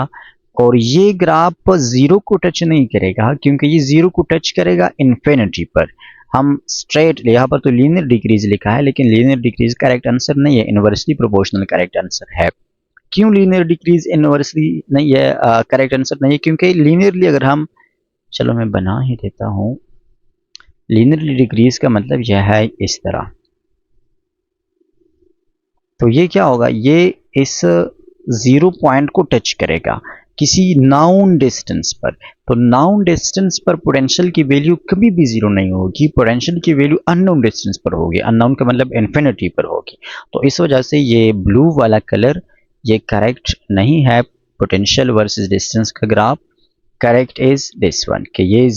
और ये ग्राफ जीरो को टच नहीं करेगा, क्योंकि ये जीरो को टच करेगा इन्फिनिटी पर। हम स्ट्रेट, यहाँ पर तो लीनियर डिक्रीज लिखा है लेकिन लीनियर डिक्रीज करेक्ट आंसर नहीं है, इनवर्सली प्रोपोर्शनल करेक्ट आंसर है। क्यों लीनियर डिक्रीज इनवर्सली नहीं है, करेक्ट आंसर नहीं है? क्योंकि लीनियरली अगर हम, चलो मैं बना ही देता हूँ, लीनियरली डिक्रीज का मतलब यह है इस तरह, तो ये क्या होगा, ये इस जीरो पॉइंट को टच करेगा किसी नाउन डिस्टेंस पर। तो नाउन डिस्टेंस पर पोटेंशियल की वैल्यू कभी भी जीरो नहीं होगी, पोटेंशियल की वैल्यू अननोन डिस्टेंस पर होगी, अननोन का मतलब इन्फिनिटी पर होगी। तो इस वजह से ये ब्लू वाला कलर ये करेक्ट नहीं है पोटेंशियल वर्सेस डिस्टेंस का graph. Correct is this one कि ये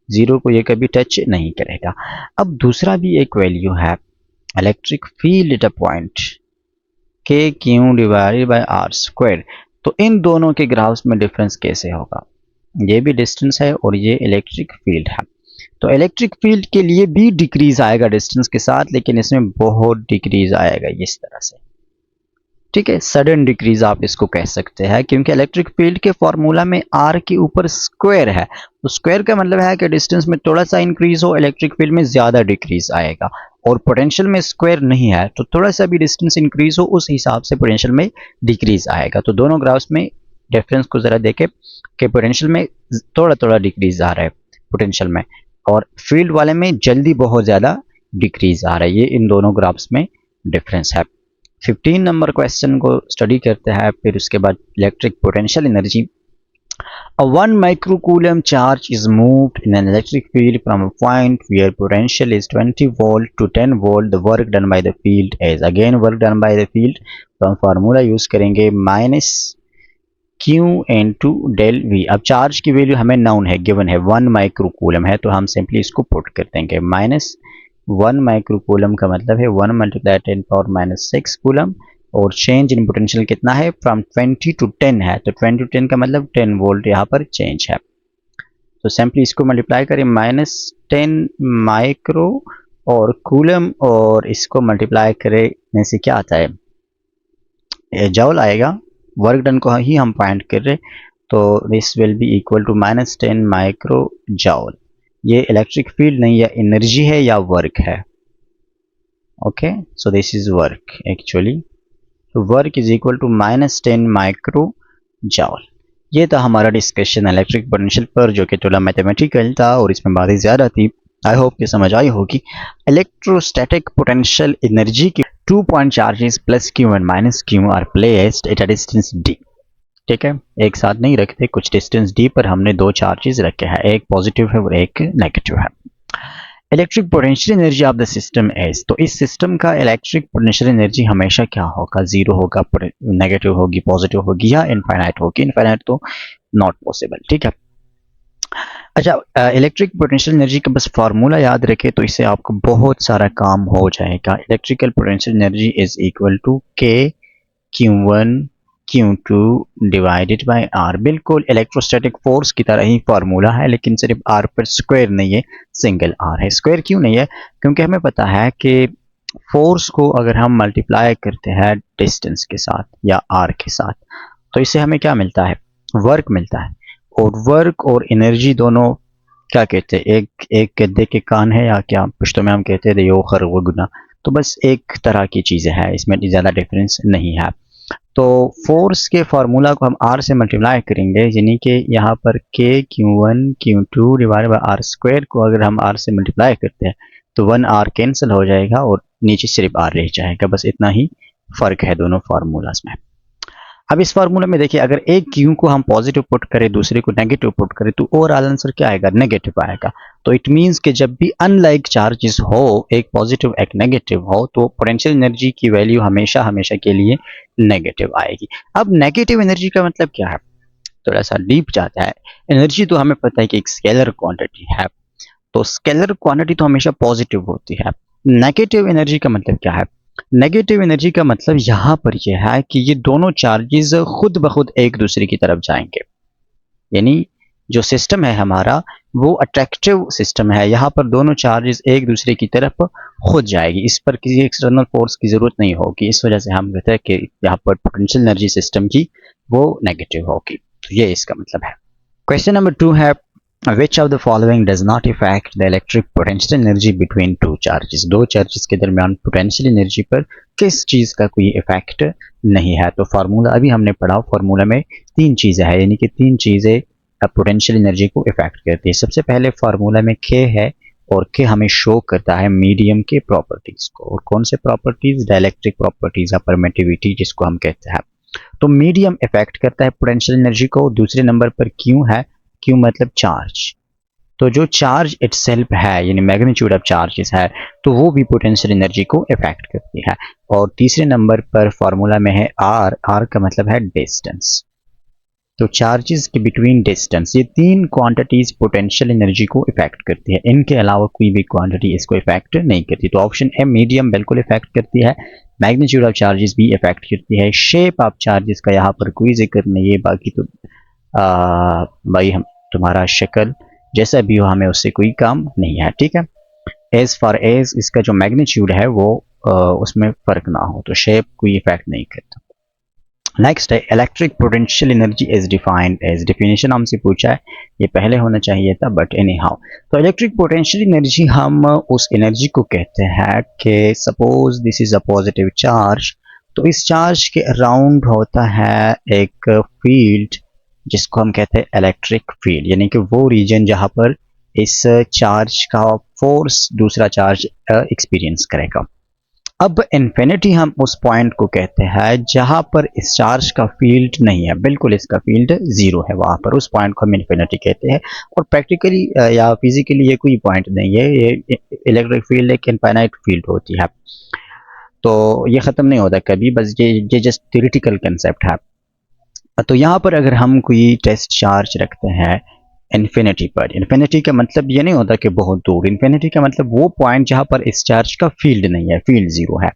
जीरो को ये कभी टच नहीं करेगा। अब दूसरा भी एक वैल्यू है electric field at a point के Q divided by R square. तो इन दोनों के ग्राफ्स में डिफरेंस कैसे होगा, ये भी डिस्टेंस है और ये इलेक्ट्रिक फील्ड है। तो इलेक्ट्रिक फील्ड के लिए भी डिक्रीज आएगा डिस्टेंस के साथ, लेकिन इसमें बहुत डिक्रीज आएगा इस तरह से, ठीक है, सडन डिक्रीज आप इसको कह सकते हैं, क्योंकि इलेक्ट्रिक फील्ड के फॉर्मूला में आर के ऊपर स्क्वायर है। तो स्क्वायर का मतलब है कि डिस्टेंस में थोड़ा सा इंक्रीज हो, इलेक्ट्रिक फील्ड में ज्यादा डिक्रीज आएगा। और पोटेंशियल में स्क्वायर नहीं है, तो थोड़ा सा भी डिस्टेंस इंक्रीज हो उस हिसाब से पोटेंशियल में डिक्रीज आएगा। तो दोनों ग्राफ्स में डिफरेंस को जरा देखें कि पोटेंशियल में थोड़ा थोड़ा डिक्रीज आ रहा है पोटेंशियल में, और फील्ड वाले में जल्दी बहुत ज्यादा डिक्रीज आ रहा है। ये इन दोनों ग्राफ्स में डिफरेंस है। 15 नंबर क्वेश्चन को स्टडी करते हैं, फिर उसके बाद electric potential energy. A 1 microcoulomb charge is moved in an electric field from a point where potential is 20 volt to 10 volt. The work done by the field is, again work done by the field, तो हम formula use करेंगे minus Q into del V. अब charge की value हमें known है, given है 1 microcoulomb है, तो हम सिंपली इसको पुट कर देंगे माइनस 1 माइक्रोकूलम का मतलब है 1 मल्टीप्लाई 10 पावर माइनस 6 कूलम, और चेंज इन पोटेंशियल कितना है, फ्रॉम 20 टू 10 है, तो 20 टू 10 का मतलब 10 वोल्ट यहाँ पर चेंज है। तो सिंपली इसको मल्टीप्लाई करें माइनस 10 माइक्रो और कूलम, और इसको मल्टीप्लाई करने से क्या आता है, जॉल आएगा। वर्क डन को ही हम पॉइंट कर रहे, तो this will be equal to minus 10 micro joule. ये इलेक्ट्रिक फील्ड नहीं, या एनर्जी है या वर्क है। Okay, so this is work actually. तो work is equal to minus 10 micro joule. ये था हमारा डिस्कशन इलेक्ट्रिक पोटेंशियल पर, जो कि थोड़ा मैथमेटिकल था और इसमें बातें ज़्यादा थी। आई होप कि समझ आई होगी। इलेक्ट्रोस्टैटिक पोटेंशियल एनर्जी की 2 point charges plus Q and minus Q R placed at a distance D. ठीक है, एक साथ नहीं रखते, कुछ डिस्टेंस डी पर हमने दो चार्जेस रखे हैं, एक पॉजिटिव है और एक नेगेटिव है। Electric potential energy of the system is, तो इस सिस्टम का इलेक्ट्रिक पोटेंशियल एनर्जी हमेशा क्या होगा, जीरो होगा, नेगेटिव होगी, पॉजिटिव होगी, या इनफाइनाइट होगी। इनफाइनाइट तो नॉट पॉसिबल। ठीक है, अच्छा, इलेक्ट्रिक पोटेंशियल एनर्जी का बस फार्मूला याद रखे तो इससे आपको बहुत सारा काम हो जाएगा। Electrical potential energy is equal to K Q1 Q2 divided by R। बिल्कुल इलेक्ट्रोस्टैटिक फोर्स की तरह ही फार्मूला है, लेकिन सिर्फ R पर स्क्वायर नहीं है, सिंगल R है। स्क्वायर क्यों नहीं है, क्योंकि हमें पता है कि फोर्स को अगर हम मल्टीप्लाई करते हैं डिस्टेंस के साथ या R के साथ, तो इससे हमें क्या मिलता है, वर्क मिलता है। और वर्क और एनर्जी दोनों क्या कहते हैं, एक गद्दे के कान है, या क्या पुश्तो में हम कहते हैं यो खरगुना। तो बस एक तरह की चीज़ें हैं, इसमें ज़्यादा डिफरेंस नहीं है। तो फोर्स के फार्मूला को हम R से मल्टीप्लाई करेंगे, यानी कि यहाँ पर के Q1 Q2 divide by R square को अगर हम R से मल्टीप्लाई करते हैं तो 1R कैंसिल हो जाएगा और नीचे सिर्फ R रह जाएगा। बस इतना ही फ़र्क है दोनों फार्मूलाज में। अब इस फार्मूला में देखिए, अगर एक क्यू को हम पॉजिटिव पुट करें, दूसरे को नेगेटिव पुट करें, तो ओवरऑल आंसर क्या आएगा, नेगेटिव आएगा। तो इट मींस कि जब भी अनलाइक चार्जेस हो, एक पॉजिटिव एक नेगेटिव हो, तो पोटेंशियल एनर्जी की वैल्यू हमेशा हमेशा के लिए नेगेटिव आएगी। अब नेगेटिव एनर्जी का मतलब क्या है, थोड़ा सा डीप जाता है। एनर्जी तो हमें पता है कि एक स्केलर क्वांटिटी है, तो स्केलर क्वांटिटी तो हमेशा पॉजिटिव होती है। नेगेटिव एनर्जी का मतलब क्या है, नेगेटिव एनर्जी का मतलब यहाँ पर यह है कि ये दोनों चार्जेस खुद ब खुद एक दूसरे की तरफ जाएंगे, यानी जो सिस्टम है हमारा वो अट्रैक्टिव सिस्टम है। यहाँ पर दोनों चार्जेस एक दूसरे की तरफ खुद जाएगी, इस पर किसी एक्सटर्नल फोर्स की जरूरत नहीं होगी। इस वजह से हम कहते हैं कि यहाँ पर पोटेंशियल एनर्जी सिस्टम की वो नेगेटिव होगी। तो ये इसका मतलब है। क्वेश्चन नंबर 2 है, Which of the following does not affect the electric potential energy between two charges? दो चार्जेस के दरमियान पोटेंशियल एनर्जी पर किस चीज़ का कोई इफेक्ट नहीं है। तो फार्मूला अभी हमने पढ़ा, फार्मूला में तीन चीज़ें हैं, यानी कि तीन चीज़ें पोटेंशियल एनर्जी को इफेक्ट करती है। सबसे पहले फार्मूला में K है और के हमें शो करता है मीडियम के प्रॉपर्टीज को। और कौन से प्रॉपर्टीज? डाइलेक्ट्रिक प्रॉपर्टीज या परमिटिविटी जिसको हम कहते हैं। तो मीडियम इफेक्ट करता है पोटेंशियल एनर्जी को। दूसरे नंबर पर क्यू है, क्यू मतलब चार्ज। तो जो चार्ज इटसेल्फ है यानी मैग्नीट्यूड ऑफ चार्जेस है तो वो भी पोटेंशियल एनर्जी को इफेक्ट करती है। और तीसरे नंबर पर फॉर्मूला में है आर, आर का मतलब है डिस्टेंस। तो चार्जेस के बिटवीन डिस्टेंस, ये तीन क्वांटिटीज पोटेंशियल एनर्जी को इफेक्ट करती है, इनके अलावा कोई भी क्वांटिटी इसको इफेक्ट नहीं करती। तो ऑप्शन ए मीडियम बिल्कुल इफेक्ट करती है, मैग्नीट्यूड ऑफ चार्जेस भी इफेक्ट करती है, शेप ऑफ चार्जेस का यहाँ पर कोई जिक्र नहीं है। बाकी तो भाई हम तुम्हारा शक्ल जैसा भी हो हमें उससे कोई काम नहीं है, ठीक है। एज फार एज इसका जो मैग्नीट्यूड है वो उसमें फर्क ना हो, तो शेप कोई इफेक्ट नहीं करता। नेक्स्ट है electric potential energy is defined as, definition हमसे पूछा है, ये पहले होना चाहिए था बट एनी हाउ। तो इलेक्ट्रिक पोटेंशियल एनर्जी हम उस एनर्जी को कहते हैं कि suppose this is a positive charge, तो इस चार्ज के अराउंड होता है एक फील्ड जिसको हम कहते हैं इलेक्ट्रिक फील्ड, यानी कि वो रीजन जहां पर इस चार्ज का फोर्स दूसरा चार्ज एक्सपीरियंस करेगा। अब इन्फिनिटी हम उस पॉइंट को कहते हैं जहां पर इस चार्ज का फील्ड नहीं है, बिल्कुल इसका फील्ड जीरो है, वहां पर उस पॉइंट को हम इन्फिनिटी कहते हैं। और प्रैक्टिकली या फिजिकली ये कोई पॉइंट नहीं है, ये इलेक्ट्रिक फील्ड एक इनफाइनाइट फील्ड होती है, तो ये ख़त्म नहीं होता कभी, बस ये जस्ट थ्योरेटिकल कंसेप्ट है। तो यहाँ पर अगर हम कोई टेस्ट चार्ज रखते हैं इन्फिनिटी पर, इन्फिनिटी का मतलब ये नहीं होता कि बहुत दूर, इन्फिनिटी का मतलब वो पॉइंट जहां पर इस चार्ज का फील्ड नहीं है, फील्ड जीरो है।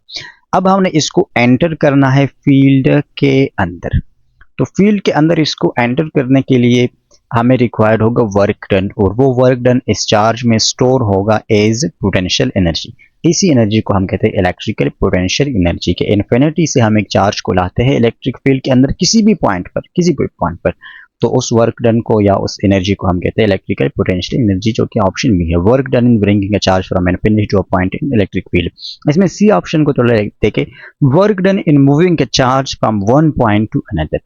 अब हमने इसको एंटर करना है फील्ड के अंदर, तो फील्ड के अंदर इसको एंटर करने के लिए हमें रिक्वायर्ड होगा वर्क डन, और वो वर्क डन इस चार्ज में स्टोर होगा एज पोटेंशियल एनर्जी। इसी एनर्जी को हम कहते हैं इलेक्ट्रिकल पोटेंशियल एनर्जी। के इन्फिनिटी से हम एक चार्ज को लाते हैं इलेक्ट्रिक फील्ड के अंदर किसी भी पॉइंट पर, किसी भी पॉइंट पर, तो उस वर्क डन को या उस एनर्जी को हम कहते हैं इलेक्ट्रिकल पोटेंशियल एनर्जी, जो कि ऑप्शन भी है, work done in bringing a charge from infinity to a point in electric field. इसमें सी ऑप्शन को थोड़ा देखें, work done in moving a charge from one point to another.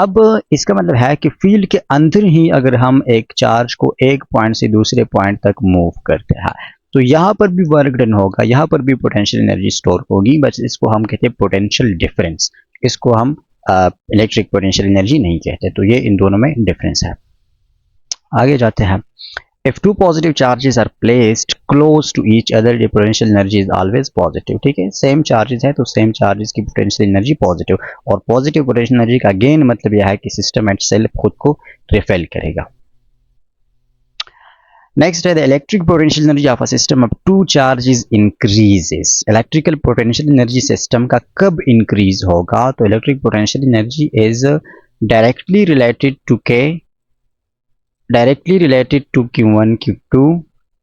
अब इसका मतलब है कि फील्ड के अंदर ही अगर हम एक चार्ज को एक पॉइंट से दूसरे पॉइंट तक मूव करते हैं तो यहाँ पर भी वर्क डन होगा, यहाँ पर भी पोटेंशियल एनर्जी स्टोर होगी, बस इसको हम कहते हैं पोटेंशियल डिफरेंस, इसको हम इलेक्ट्रिक पोटेंशियल एनर्जी नहीं कहते। तो ये इन दोनों में डिफरेंस है। आगे जाते हैं। If two positive charges are placed close to each other, the potential energy is always positive। ठीक है, सेम चार्जेस है तो सेम चार्जेस की पोटेंशियल एनर्जी पॉजिटिव, और पॉजिटिव पोटेंशियल एनर्जी का गेन मतलब यह है कि सिस्टम एट सेल्फ खुद को रिफिल करेगा। नेक्स्ट है the electric potential energy of a system of two charges increases. Electrical potential energy system का कब इंक्रीज होगा? तो electric potential energy is directly related to K, directly related to Q1 Q2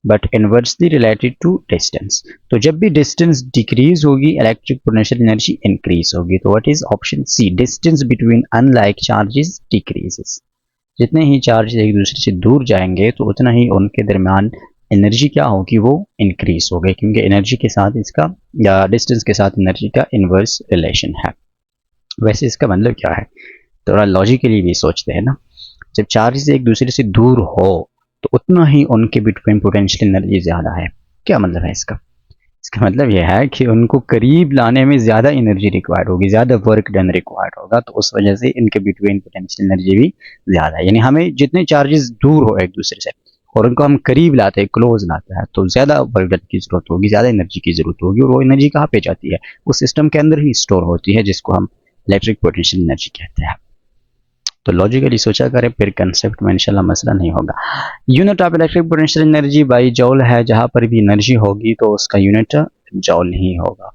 but inversely related to distance. तो जब भी distance decrease होगी electric potential energy increase होगी। तो what is option C, distance between unlike charges decreases. जितने ही charge एक दूसरे से दूर जाएंगे तो उतना ही उनके दरमियान एनर्जी क्या होगी, वो इंक्रीज होगी, क्योंकि एनर्जी के साथ इसका या डिस्टेंस के साथ एनर्जी का इनवर्स रिलेशन है। वैसे इसका मतलब क्या है, थोड़ा लॉजिकली भी सोचते हैं ना, जब चार्जेस एक दूसरे से दूर हो तो उतना ही उनके बिटवीन पोटेंशियल एनर्जी ज़्यादा है। क्या मतलब है इसका? इसका मतलब यह है कि उनको करीब लाने में ज़्यादा एनर्जी रिक्वायर्ड होगी, ज़्यादा वर्क डन रिक्वायर्ड होगा, तो उस वजह से इनके बिटवीन पोटेंशियल एनर्जी भी ज़्यादा है। यानी हमें जितने चार्जेस दूर हो एक दूसरे से और उनको हम करीब लाते हैं, क्लोज लाते हैं, तो ज़्यादा वर्क डन की ज़रूरत होगी, ज़्यादा एनर्जी की ज़रूरत होगी, और वो एनर्जी कहाँ पे जाती है, उस सिस्टम के अंदर ही स्टोर होती है, जिसको हम इलेक्ट्रिक पोटेंशियल एनर्जी कहते हैं। तो लॉजिकली सोचा करें, फिर कंसेप्ट में इंशाल्लाह मसला नहीं होगा। Unit of electric potential energy by जॉल है, जहां पर भी एनर्जी होगी तो उसका यूनिट जॉल नहीं होगा।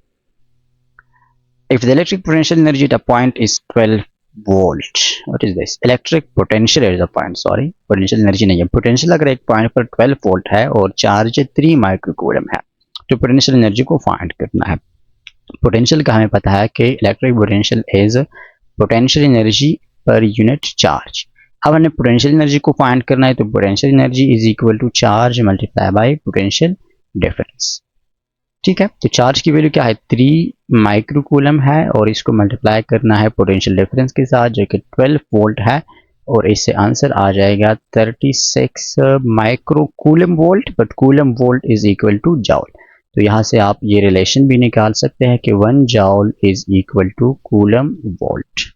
If the electric potential energy at a point is 12 volt, what is this, electric potential at a point, sorry potential energy नहीं है, पोटेंशियल अगर एक पॉइंट पर 12 वोल्ट है और चार्ज 3 माइक्रोकूलम है तो पोटेंशियल एनर्जी को फाइंड करना है। पोटेंशियल का हमें पता है कि electric potential is potential energy per unit charge. अब हमें पोटेंशियल एनर्जी को फाइंड करना है, तो potential energy is equal to charge multiply by potential difference. ठीक है, तो चार्ज की वैल्यू क्या है, 3 माइक्रोकूलम है, और इसको मल्टीप्लाई करना है पोटेंशियल डिफरेंस के साथ जो कि 12 वोल्ट है, और इससे आंसर आ जाएगा 36 micro coulomb volt, but coulomb volt is equal to joule. तो यहाँ से आप ये रिलेशन भी निकाल सकते हैं कि 1 joule is equal to coulomb volt,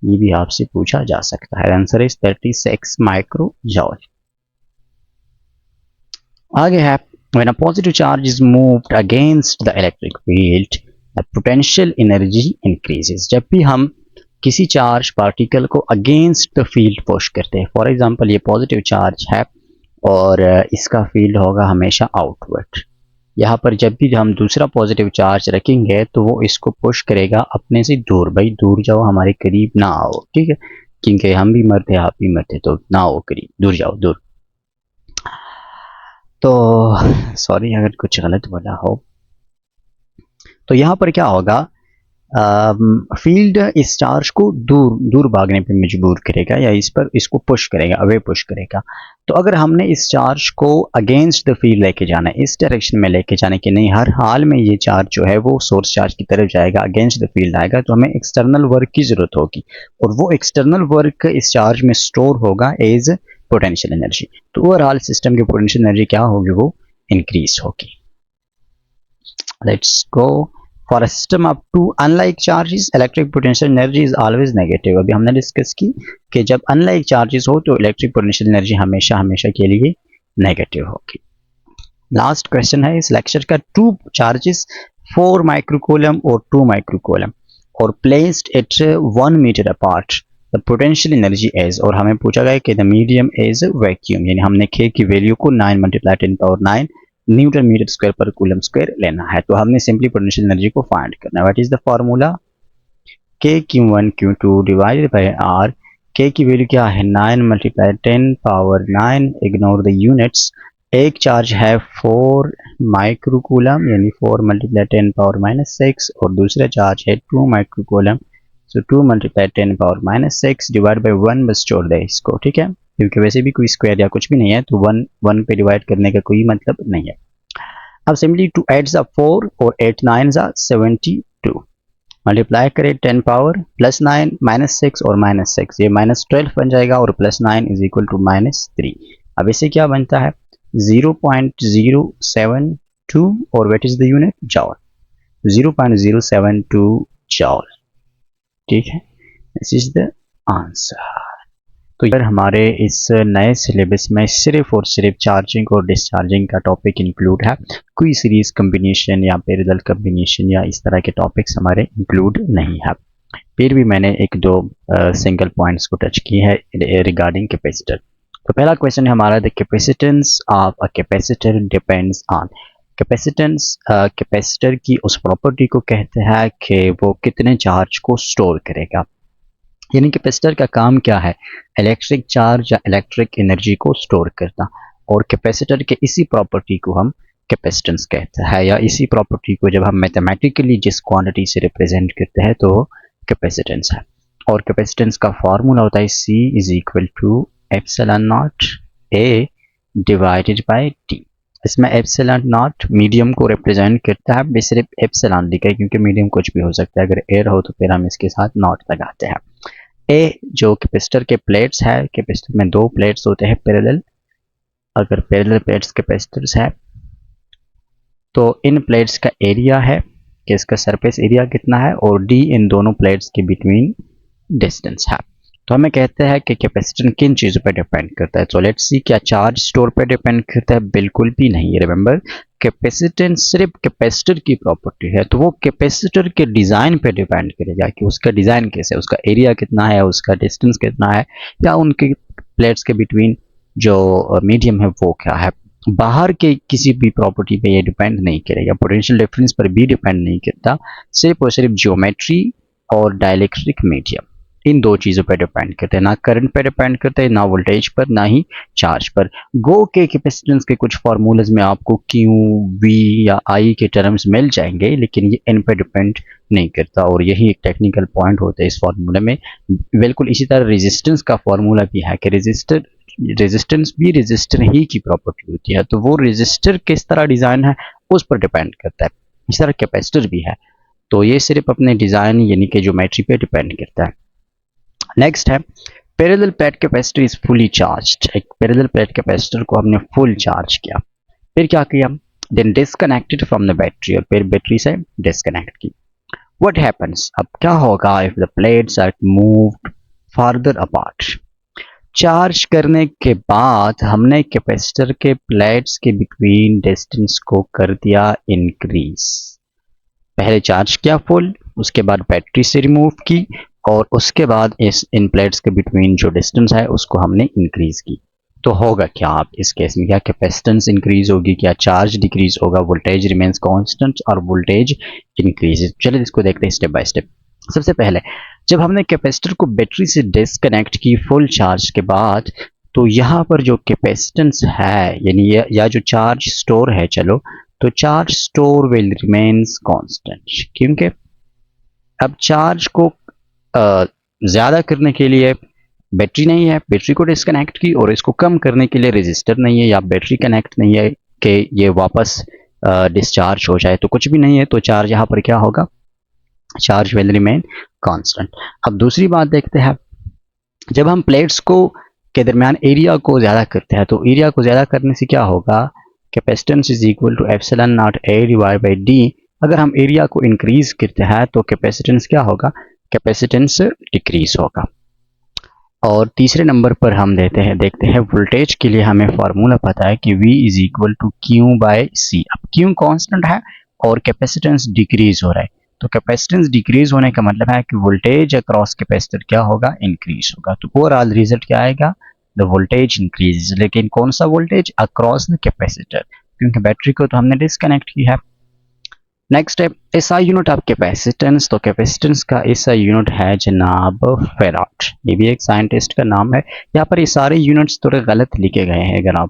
ये भी आपसे पूछा जा सकता है। Answer is 36 micro joule. आगे है when a positive charge is moved against the electric field the potential energy increases। जब भी हम किसी चार्ज पार्टिकल को अगेंस्ट द फील्ड पुश करते हैं, फॉर एग्जांपल ये पॉजिटिव चार्ज है और इसका फील्ड होगा हमेशा आउटवर्ड। यहाँ पर जब भी हम दूसरा पॉजिटिव चार्ज रखेंगे तो वो इसको पुश करेगा अपने से दूर, भाई दूर जाओ, हमारे करीब ना आओ, ठीक है, क्योंकि हम भी मरते आप भी मरते, तो ना आओ करीब, दूर जाओ दूर। तो सॉरी अगर कुछ गलत बोला हो। तो यहाँ पर क्या होगा, फील्ड इस चार्ज को दूर दूर भागने पे मजबूर करेगा या इस पर इसको पुश करेगा, अवे पुश करेगा। तो अगर हमने इस चार्ज को अगेंस्ट द फील्ड लेके जाना है, इस डायरेक्शन में लेके जाने के नहीं, हर हाल में ये चार्ज जो है वो सोर्स चार्ज की तरफ जाएगा, अगेंस्ट द फील्ड आएगा, तो हमें एक्सटर्नल वर्क की जरूरत होगी और वो एक्सटर्नल वर्क इस चार्ज में स्टोर होगा एज पोटेंशियल एनर्जी। तो ओवरऑल सिस्टम की पोटेंशियल एनर्जी क्या होगी, वो इंक्रीज होगी। Let's go for a system up to unlike charges electric potential energy is always negative। अभी हमने डिस्कस की कि जब unlike charges हो तो इलेक्ट्रिक पोटेंशियल एनर्जी हमेशा हमेशा के लिए नेगेटिव होगी। लास्ट क्वेश्चन है इस लेक्चर का, टू चार्जेस 4 माइक्रोकूलम और 2 माइक्रोकूलम और placed at 1 metre apart the potential energy as, और हमें पूछा गया कि द मीडियम इज वैक्यूम, यानी हमने K की वैल्यू को 9 × 10⁻⁹ Newton metre square per coulomb square लेना है। तो हमने सिंपली पोटेंशियल एनर्जी को फाइंड करना है। What is the formula, K Q1 Q2 divided by R। K की वैल्यू क्या है, 9 × 10⁻⁹, इग्नोर द यूनिट्स। एक चार्ज है 4 माइक्रोकूलम यानी 4 × 10⁻⁶, और दूसरा चार्ज है 2 माइक्रोकूलम, सो 2 × 10⁻⁶ डिवाइड बाय 1, बस छोड़ दे इसको, ठीक है, क्योंकि वैसे भी कोई स्क्वायर या कुछ भी नहीं है तो 1 पे डिवाइड करने का कोई मतलब नहीं है। अब सिंपली टू एड्स अप 4 और 8 9 72, मल्टीप्लाई करें 10 पावर +9 -6 और -6, ये -12 बन जाएगा और +9 इज इक्वल टू -3। अब इसे क्या बनता है 0.072 और व्हाट इज द यूनिट, जॉल, 0.072 जॉल, ठीक है, दिस इज द आंसर। तो यार हमारे इस नए सिलेबस में सिर्फ और सिर्फ चार्जिंग और डिस्चार्जिंग का टॉपिक इंक्लूड है, कोई सीरीज कम्बिनेशन या पैरेलल कम्बिनेशन या इस तरह के टॉपिक्स हमारे इंक्लूड नहीं है। फिर भी मैंने एक दो सिंगल पॉइंट्स को टच की है रिगार्डिंग कैपेसिटर। तो पहला क्वेश्चन है हमारा, the capacitance of a capacitor depends on. Capacitance capacitor की उस प्रॉपर्टी को कहते हैं कि वो कितने चार्ज को स्टोर करेगा, यानी कैपेसिटर का काम क्या है, इलेक्ट्रिक चार्ज या इलेक्ट्रिक एनर्जी को स्टोर करना, और कैपेसिटर के इसी प्रॉपर्टी को हम कैपेसिटेंस कहते हैं, या इसी प्रॉपर्टी को जब हम मैथमेटिकली जिस क्वांटिटी से रिप्रेजेंट करते हैं तो कैपेसिटेंस है। और कैपेसिटेंस का फार्मूला होता है C is equal to ε0 A divided by T। इसमें ε0 मीडियम को रिप्रेजेंट करता है, भी सिर्फ एप्सिलॉन लिखा है क्योंकि मीडियम कुछ भी हो सकता है, अगर एयर हो तो फिर हम इसके साथ नॉट लगाते हैं। ए जो कैपेसिटर के प्लेट्स है, कैपेसिटर में 2 प्लेट्स होते हैं पैरेलल, अगर पैरेलल प्लेट्स कैपेसिटर्स है तो इन प्लेट्स का एरिया है कि इसका सरफेस एरिया कितना है, और डी इन दोनों प्लेट्स के बिटवीन डिस्टेंस है। तो हमें कहते हैं कि कैपेसिटेंस किन चीज़ों पर डिपेंड करता है। तो लेट्स सी, क्या चार्ज स्टोर पर डिपेंड करता है, बिल्कुल भी नहीं। रिमेंबर कैपेसिटेंस सिर्फ कैपेसिटर की प्रॉपर्टी है, तो वो कैपेसिटर के डिज़ाइन पे डिपेंड करेगा कि उसका डिज़ाइन कैसे है, उसका एरिया कितना है, उसका डिस्टेंस कितना है, या उनके प्लेट्स के बिटवीन जो मीडियम है वो क्या है। बाहर के किसी भी प्रॉपर्टी पे ये डिपेंड नहीं करेगा, पोटेंशियल डिफरेंस पर भी डिपेंड नहीं करता, सिर्फ और सिर्फ ज्योमेट्री और डाइलेक्ट्रिक मीडियम, इन दो चीज़ों पर डिपेंड करते हैं, ना करंट पर डिपेंड करते हैं, ना वोल्टेज पर, ना ही चार्ज पर। गो के कैपेसिटेंस के कुछ फार्मूलाज में आपको क्यू वी या आई के टर्म्स मिल जाएंगे, लेकिन ये इन पर डिपेंड नहीं करता, और यही एक टेक्निकल पॉइंट होता है इस फार्मूले में। बिल्कुल इसी तरह रेजिस्टेंस का फार्मूला भी है कि रेजिस्टेंस भी रेजिस्टर ही की प्रॉपर्टी होती है, तो वो रेजिस्टर किस तरह डिज़ाइन है उस पर डिपेंड करता है, इस तरह कैपेसिटर भी है, तो ये सिर्फ अपने डिज़ाइन यानी कि ज्योमेट्री पे डिपेंड करता है। नेक्स्ट है parallel plate capacitor is fully charged, एक पैरेलल प्लेट कैपेसिटर को हमने फुल चार्ज किया, फिर क्या किया, then disconnected from the battery, और फिर बैटरी से डिस्कनेक्ट की। व्हाट हैपेंस, अब क्या होगा if the plates are moved further apart, charge करने के बाद हमने कैपेसिटर के प्लेट्स के बिटवीन डिस्टेंस को कर दिया इंक्रीज, पहले चार्ज किया फुल, उसके बाद बैटरी से रिमूव की, और उसके बाद इस इन प्लेट्स के बिटवीन जो डिस्टेंस है उसको हमने इंक्रीज की। तो होगा क्या आप इस केस में, क्या कैपेसिटेंस इंक्रीज होगी, क्या चार्ज डिक्रीज होगा, वोल्टेज रिमेन्स कांस्टेंट और वोल्टेज इंक्रीज। चलिए इसको देखते हैं स्टेप बाय स्टेप। सबसे पहले जब हमने कैपेसिटर को बैटरी से डिस्कनेक्ट की फुल चार्ज के बाद, तो यहाँ पर जो कैपेसिटेंस है यानी या जो चार्ज स्टोर है, चलो तो charge store will remains constant, क्योंकि अब चार्ज को ज़्यादा करने के लिए बैटरी नहीं है, बैटरी को डिस्कनेक्ट की, और इसको कम करने के लिए रेजिस्टर नहीं है या बैटरी कनेक्ट नहीं है कि ये वापस डिस्चार्ज हो जाए, तो कुछ भी नहीं है, तो चार्ज यहाँ पर क्या होगा, चार्ज विल रिमेन कांस्टेंट। अब दूसरी बात देखते हैं, जब हम प्लेट्स को के दरमियान एरिया को ज़्यादा करते हैं, तो एरिया को ज़्यादा करने से क्या होगा, capacitance is equal to epsilon naught A divide by D. अगर हम एरिया को इंक्रीज करते हैं तो कैपेसिटेंस क्या होगा, कैपेसिटेंस डिक्रीज होगा। और तीसरे नंबर पर हम देखते हैं वोल्टेज के लिए हमें फार्मूला पता है कि V is equal to Q by C. अब क्यू कांस्टेंट है और कैपेसिटेंस डिक्रीज हो रहा है, तो कैपेसिटेंस डिक्रीज होने का मतलब है कि वोल्टेज अक्रॉस कैपेसिटर क्या होगा, इंक्रीज होगा। तो ओवरऑल रिजल्ट क्या आएगा, द वोल्टेज इंक्रीज, लेकिन कौन सा वोल्टेज, अक्रॉस द कैपेसिटर, क्योंकि बैटरी को तो हमने डिस्कनेक्ट किया है। नेक्स्ट है एसआई यूनिट ऑफ कैपेसिटेंस, तो कैपेसिटेंस का एसआई यूनिट है जनाब फेराड, ये भी एक साइंटिस्ट का नाम है। यहाँ पर ये सारे यूनिट्स थोड़े गलत लिखे गए हैं, अगर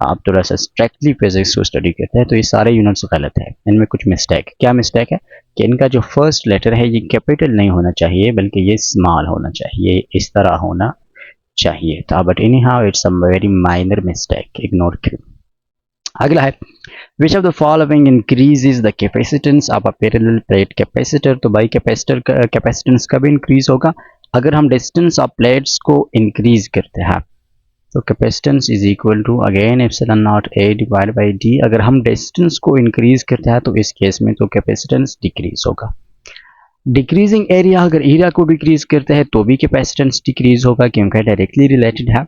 आप थोड़ा सा स्ट्रिक्टली फिजिक्स को स्टडी करते हैं तो ये सारे यूनिट्स गलत है, इनमें कुछ मिस्टेक। क्या मिस्टेक है कि इनका जो फर्स्ट लेटर है ये कैपिटल नहीं होना चाहिए, बल्कि ये स्मॉल होना चाहिए, इस तरह होना चाहिए था, but any how it's a very minor mistake, ignore करें। अगला है which of the following increases the capacitance of a parallel plate capacitor, तो भाई कैपेसिटर कैपेसिटेंस कब इंक्रीज होगा, अगर हम डिस्टेंस ऑफ प्लेट्स को इंक्रीज करते हैं, तो capacitance is equal to again epsilon naught A divide by D. अगर हम डिस्टेंस को इंक्रीज करते हैं तो इस केस में तो कैपेसिटेंस डिक्रीज होगा। डिक्रीजिंग एरिया, अगर एरिया को डिक्रीज करते हैं तो भी कैपेसिटेंस डिक्रीज होगा, क्योंकि डायरेक्टली रिलेटेड है।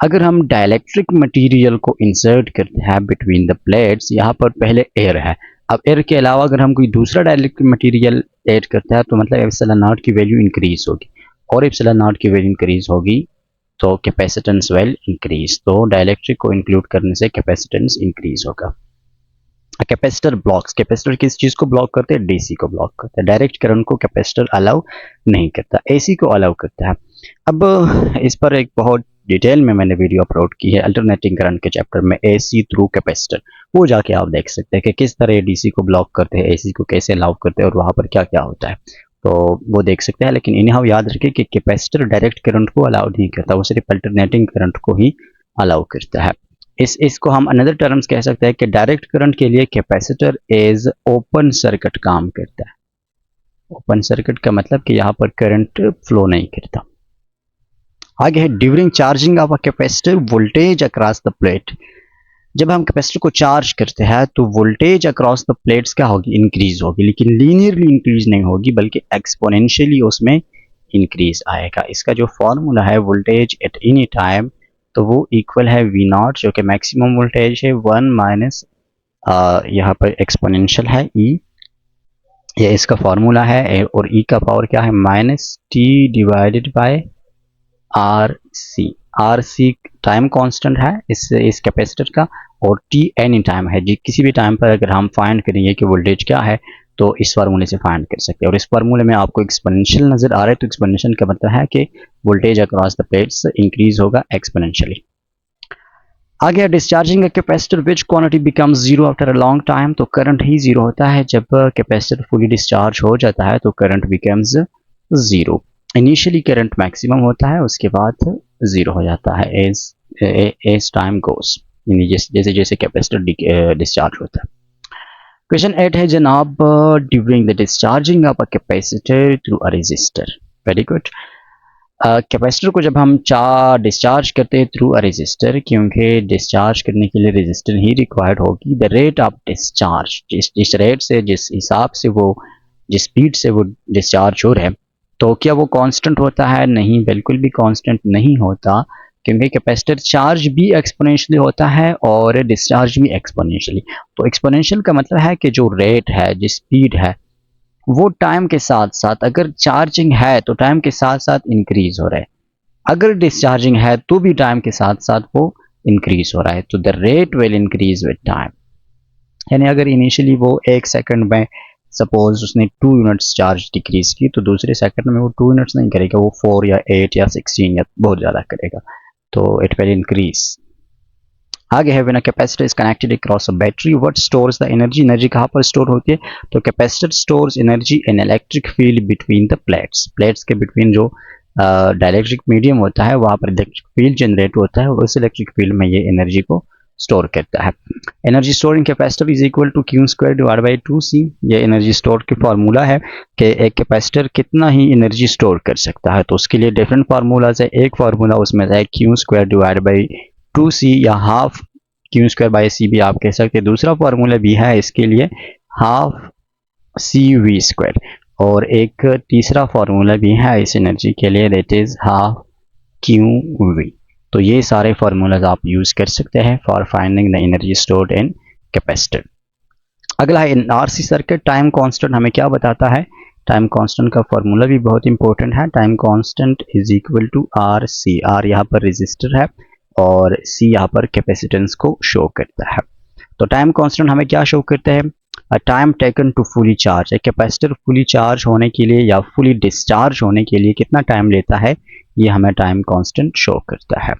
अगर हम डाइलेक्ट्रिक मटेरियल को इंसर्ट करते हैं बिटवीन द प्लेट्स, यहाँ पर पहले एयर है, अब एयर के अलावा अगर हम कोई दूसरा डाइलेक्ट्रिक मटेरियल ऐड करते हैं तो मतलब एप्सिलॉन नॉट की वैल्यू इंक्रीज होगी, और एप्सिलॉन नॉट की वैल्यू इंक्रीज होगी तो कैपेसिटेंस विल इंक्रीज। तो डाइलेक्ट्रिक को इंक्लूड करने से कैपेसिटेंस इंक्रीज होगा। कैपेसिटर ब्लॉक्स, कैपेसिटर किस चीज़ को ब्लॉक करते हैं, डीसी को ब्लॉक करते हैं, डायरेक्ट करंट को कैपेसिटर अलाउ नहीं करता, एसी को अलाउ करता है। अब इस पर एक बहुत डिटेल में मैंने वीडियो अपलोड की है अल्टरनेटिंग करंट के चैप्टर में, एसी थ्रू कैपेसिटर, वो जाके आप देख सकते हैं कि किस तरह डीसी को ब्लॉक करते हैं, एसी को कैसे अलाउ करते हैं और वहाँ पर क्या क्या होता है, तो वो देख सकते हैं। लेकिन इन्हें याद रखें कि कैपेसिटर डायरेक्ट करंट को अलाउ नहीं करता, वो सिर्फ अल्टरनेटिंग करंट को ही अलाउ करता है। इसको हम अनदर टर्म्स कह सकते हैं कि डायरेक्ट करंट के लिए कैपेसिटर एज ओपन सर्किट काम करता है। ओपन सर्किट का मतलब कि यहाँ पर करंट फ्लो नहीं करता। आगे है during charging of a capacitor voltage across the plate, जब हम कैपेसिटर को चार्ज करते हैं तो वोल्टेज अक्रॉस द प्लेट्स क्या होगी, इंक्रीज होगी, लेकिन लीनियरली इंक्रीज नहीं होगी बल्कि एक्सपोनेंशियली उसमें इंक्रीज आएगा। इसका जो फॉर्मूला है वोल्टेज एट एनी टाइम, तो वो इक्वल है वी नॉट, जो कि मैक्सिमम वोल्टेज है, 1 माइनस यहाँ पर एक्सपोनेंशियल है ई, ये इसका फॉर्मूला है, और ई का पावर क्या है, minus T divided by R C. R C time constant है इस कैपेसिटर का, और टी एनी टाइम है, जी किसी भी टाइम पर अगर हम फाइंड करेंगे कि वोल्टेज क्या है तो इस फार्मूले से फाइंड कर सकते हैं। और इस फार्मूले में आपको एक्सपोनेंशियल नजर आ रहा है, तो एक्सपोनेंशियल का मतलब है कि voltage across the plates increase होगा एक्सपोनेंशियली। आगे discharging capacitor which quantity becomes zero after a long time, तो करंट ही जीरो होता है जब कैपेसिटर फुली डिस्चार्ज हो जाता है, तो current becomes zero. Initially current maximum होता है, उसके बाद जीरो हो जाता है एज टाइम गोस, जैसे जैसे कैपेसिटर डिस्चार्ज होता है। क्वेश्चन 8 है जनाब during the discharging of a capacitor through a resistor, very good. Capacitor को जब हम डिस्चार्ज करते हैं थ्रू अ रेजिस्टर, क्योंकि डिस्चार्ज करने के लिए रेजिस्टर ही रिक्वायर्ड होगी, द रेट ऑफ डिस्चार्ज, जिस रेट से, जिस हिसाब से वो, जिस स्पीड से वो डिस्चार्ज हो रहा है, तो क्या वो कांस्टेंट होता है? नहीं, बिल्कुल भी कांस्टेंट नहीं होता, क्योंकि कैपेसिटर चार्ज भी एक्सपोनेंशियली होता है और डिस्चार्ज भी एक्सपोनेंशियली। तो एक्सपोनेंशियल का मतलब है कि जो रेट है, जिस स्पीड है, वो टाइम के साथ साथ, अगर चार्जिंग है तो टाइम के साथ साथ इंक्रीज हो रहा है, अगर डिस्चार्जिंग है तो भी टाइम के साथ साथ वो इंक्रीज हो रहा है। तो the rate will increase with time. यानी अगर इनिशियली वो 1 सेकंड में सपोज उसने 2 यूनिट्स चार्ज डिक्रीज की, तो दूसरे सेकंड में वो 2 यूनिट्स नहीं करेगा, वो 4 या 8 या 16 या बहुत ज़्यादा करेगा। तो इट विल इंक्रीज। आगे है, when a capacitor is connected across a battery, what stores the energy? Energy कहाँ पर स्टोर होती है? तो capacitor stores energy in electric field between the plates. Plates के बिटवीन जो डाइलेक्ट्रिक मीडियम होता है, वहाँ पर इलेक्ट्रिक फील्ड जनरेट होता है और उस इलेक्ट्रिक फील्ड में ये एनर्जी को स्टोर करता है। Energy store in capacitor is equal to Q square divide by 2c। ये एनर्जी स्टोर की फार्मूला है कि एक कैपेसिटर कितना ही एनर्जी स्टोर कर सकता है। तो उसके लिए डिफरेंट फार्मूलाज है। एक फार्मूला उसमें है Q square divide by 2c या हाफ क्यू स्क्वायर बाई सी भी आप कह सकते हैं। दूसरा फार्मूला भी है इसके लिए, हाफ सी वी स्क्वायर, और एक तीसरा फार्मूला भी है इस एनर्जी के लिए, that is half Q V. तो ये सारे फार्मूलाज आप यूज कर सकते हैं for finding the energy stored in capacitor. अगला है in RC circuit, time constant हमें क्या बताता है? टाइम कांस्टेंट का फार्मूला भी बहुत इंपॉर्टेंट है। Time constant is equal to R C. R यहाँ पर रेजिस्टर है और सी यहाँ पर कैपेसिटेंस को शो करता है। तो टाइम कांस्टेंट हमें क्या शो करता है? Time taken to fully charge. एक कैपेसिटर फुली चार्ज होने के लिए या फुली डिस्चार्ज होने के लिए कितना टाइम लेता है, ये हमें टाइम कांस्टेंट शो करता है।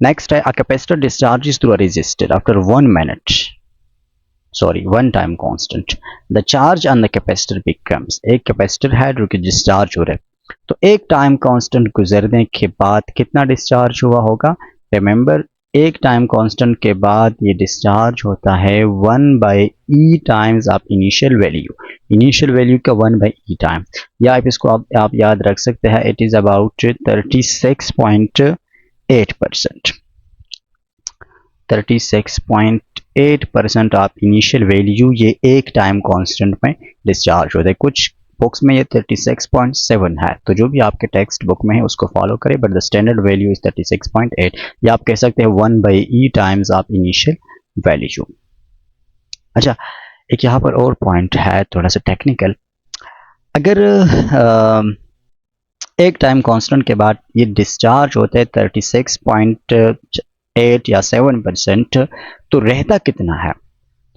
नेक्स्ट है, a capacitor discharges through a resistor after 1 minute, sorry 1 time constant, the charge on the capacitor becomes. एक कैपेसिटर है जो कि डिस्चार्ज हो रहा है, तो एक टाइम कांस्टेंट गुजरने के बाद कितना डिस्चार्ज हुआ होगा? रिमेंबर, एक टाइम कांस्टेंट के बाद ये डिस्चार्ज होता है 1/e times of initial value. Initial value का 1/e टाइम, या आप इसको आप याद रख सकते हैं, it is about 36.8%। 36.8% of initial value ये एक टाइम कांस्टेंट में डिस्चार्ज होता है। कुछ बुक्स में ये 36.7 है, तो जो भी आपके टेक्स्ट बुक में है उसको फॉलो करें, but the standard value is 36.8, या आप कह सकते हैं 1/e times of initial value. अच्छा, एक यहाँ पर और पॉइंट है थोड़ा सा टेक्निकल। अगर एक टाइम कांस्टेंट के बाद ये डिस्चार्ज होता है 36.8 या 7%, तो रहता कितना है?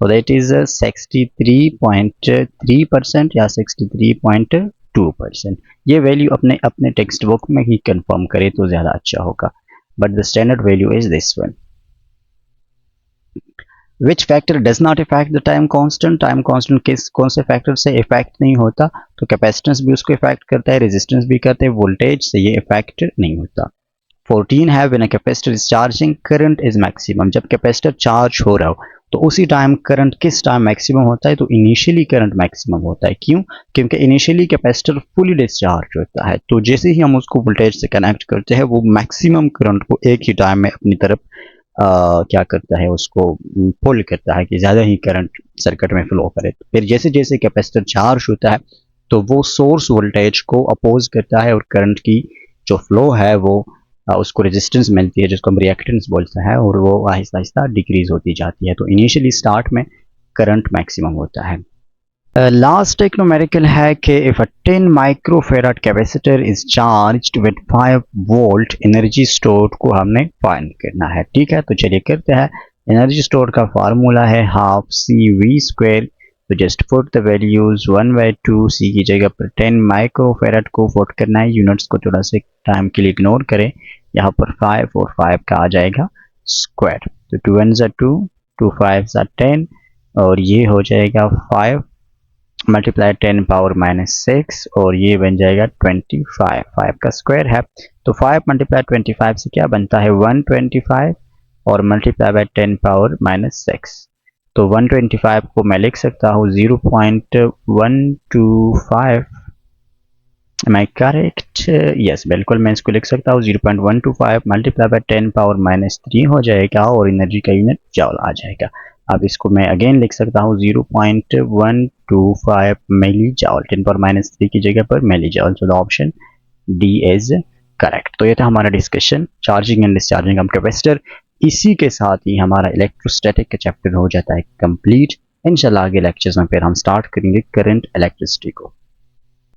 तो दैट इज 63.3% या 63.2%। ये वैल्यू अपने अपने टेक्स्ट बुक में ही कंफर्म करें तो ज़्यादा अच्छा होगा, but the standard value is this one. Which factor does not effect the time constant? Time constant किस कौन से फैक्टर से इफेक्ट नहीं होता? तो कैपेसिटेंस भी उसको इफेक्ट करता है, रेजिस्टेंस भी करते हैं, वोल्टेज से ये इफेक्ट नहीं होता। 14 है, when a capacitor is charging current is maximum. जब कैपेसिटर चार्ज हो रहा हो तो उसी टाइम करंट किस टाइम मैक्सिमम होता है? तो इनिशियली करंट मैक्सिमम होता है। क्यों? क्योंकि इनिशियली कैपेसिटर फुली डिस्चार्ज होता है, तो जैसे ही हम उसको वोल्टेज से कनेक्ट करते हैं वो मैक्सिमम करंट को एक ही टाइम में अपनी तरफ क्या करता है, उसको पुल करता है कि ज़्यादा ही करंट सर्किट में फ्लो करे। तो फिर जैसे जैसे कैपेसिटर चार्ज होता है तो वो सोर्स वोल्टेज को अपोज करता है और करंट की जो फ्लो है वो उसको रेजिस्टेंस मिलती है, जिसको हम रिएक्टेंस बोलते हैं, और वो आहिस्ता आहिस्ता डिक्रीज होती जाती है। तो इनिशियली स्टार्ट में करंट मैक्सिमम होता है। लास्ट एक न्यूमेरिकल है कि if a 10 microfarad capacitor is charged with 5 volt, energy stored को हमने फाइंड करना है। ठीक है, तो चलिए करते हैं। एनर्जी स्टोर्ड का फार्मूला है हाफ सी वी स्क्वायर। तो जस्ट पुट द वैल्यूज 1/2, सी की जगह पर 10 माइक्रोफेराड को पुट करना है। यूनिट्स को थोड़ा सा टाइम के लिए इग्नोर करें, यहाँ पर 5 और 5 का आ जाएगा स्क्वायर। तो 2 1 2, 2 5 10, और ये हो जाएगा 5 मल्टीप्लाई 10 पावर -6, और ये बन जाएगा 25। 5 का स्क्वायर है, तो 5 मल्टीप्लाई 25 से क्या बनता है? 125, और मल्टीप्लाई बाय 10 पावर -6, तो 125 को मैं लिख सकता हूँ 0.125 एम आई करेक्ट? यस, बिल्कुल मैं इसको लिख सकता हूँ 0.125 मल्टीप्लाई बाय 10 पावर -3 हो जाएगा और एनर्जी का यूनिट जॉल आ जाएगा। अब इसको मैं अगेन लिख सकता हूँ 0.125 मिली जॉल, 10 पावर -3 की जगह पर milli joule. So the option D is correct. तो ये था हमारा discussion charging and discharging of capacitor. इसी के साथ ही हमारा इलेक्ट्रोस्टैटिक का चैप्टर हो जाता है कंप्लीट। इंशाल्लाह आगे लेक्चर्स में फिर हम स्टार्ट करेंगे करंट इलेक्ट्रिसिटी को।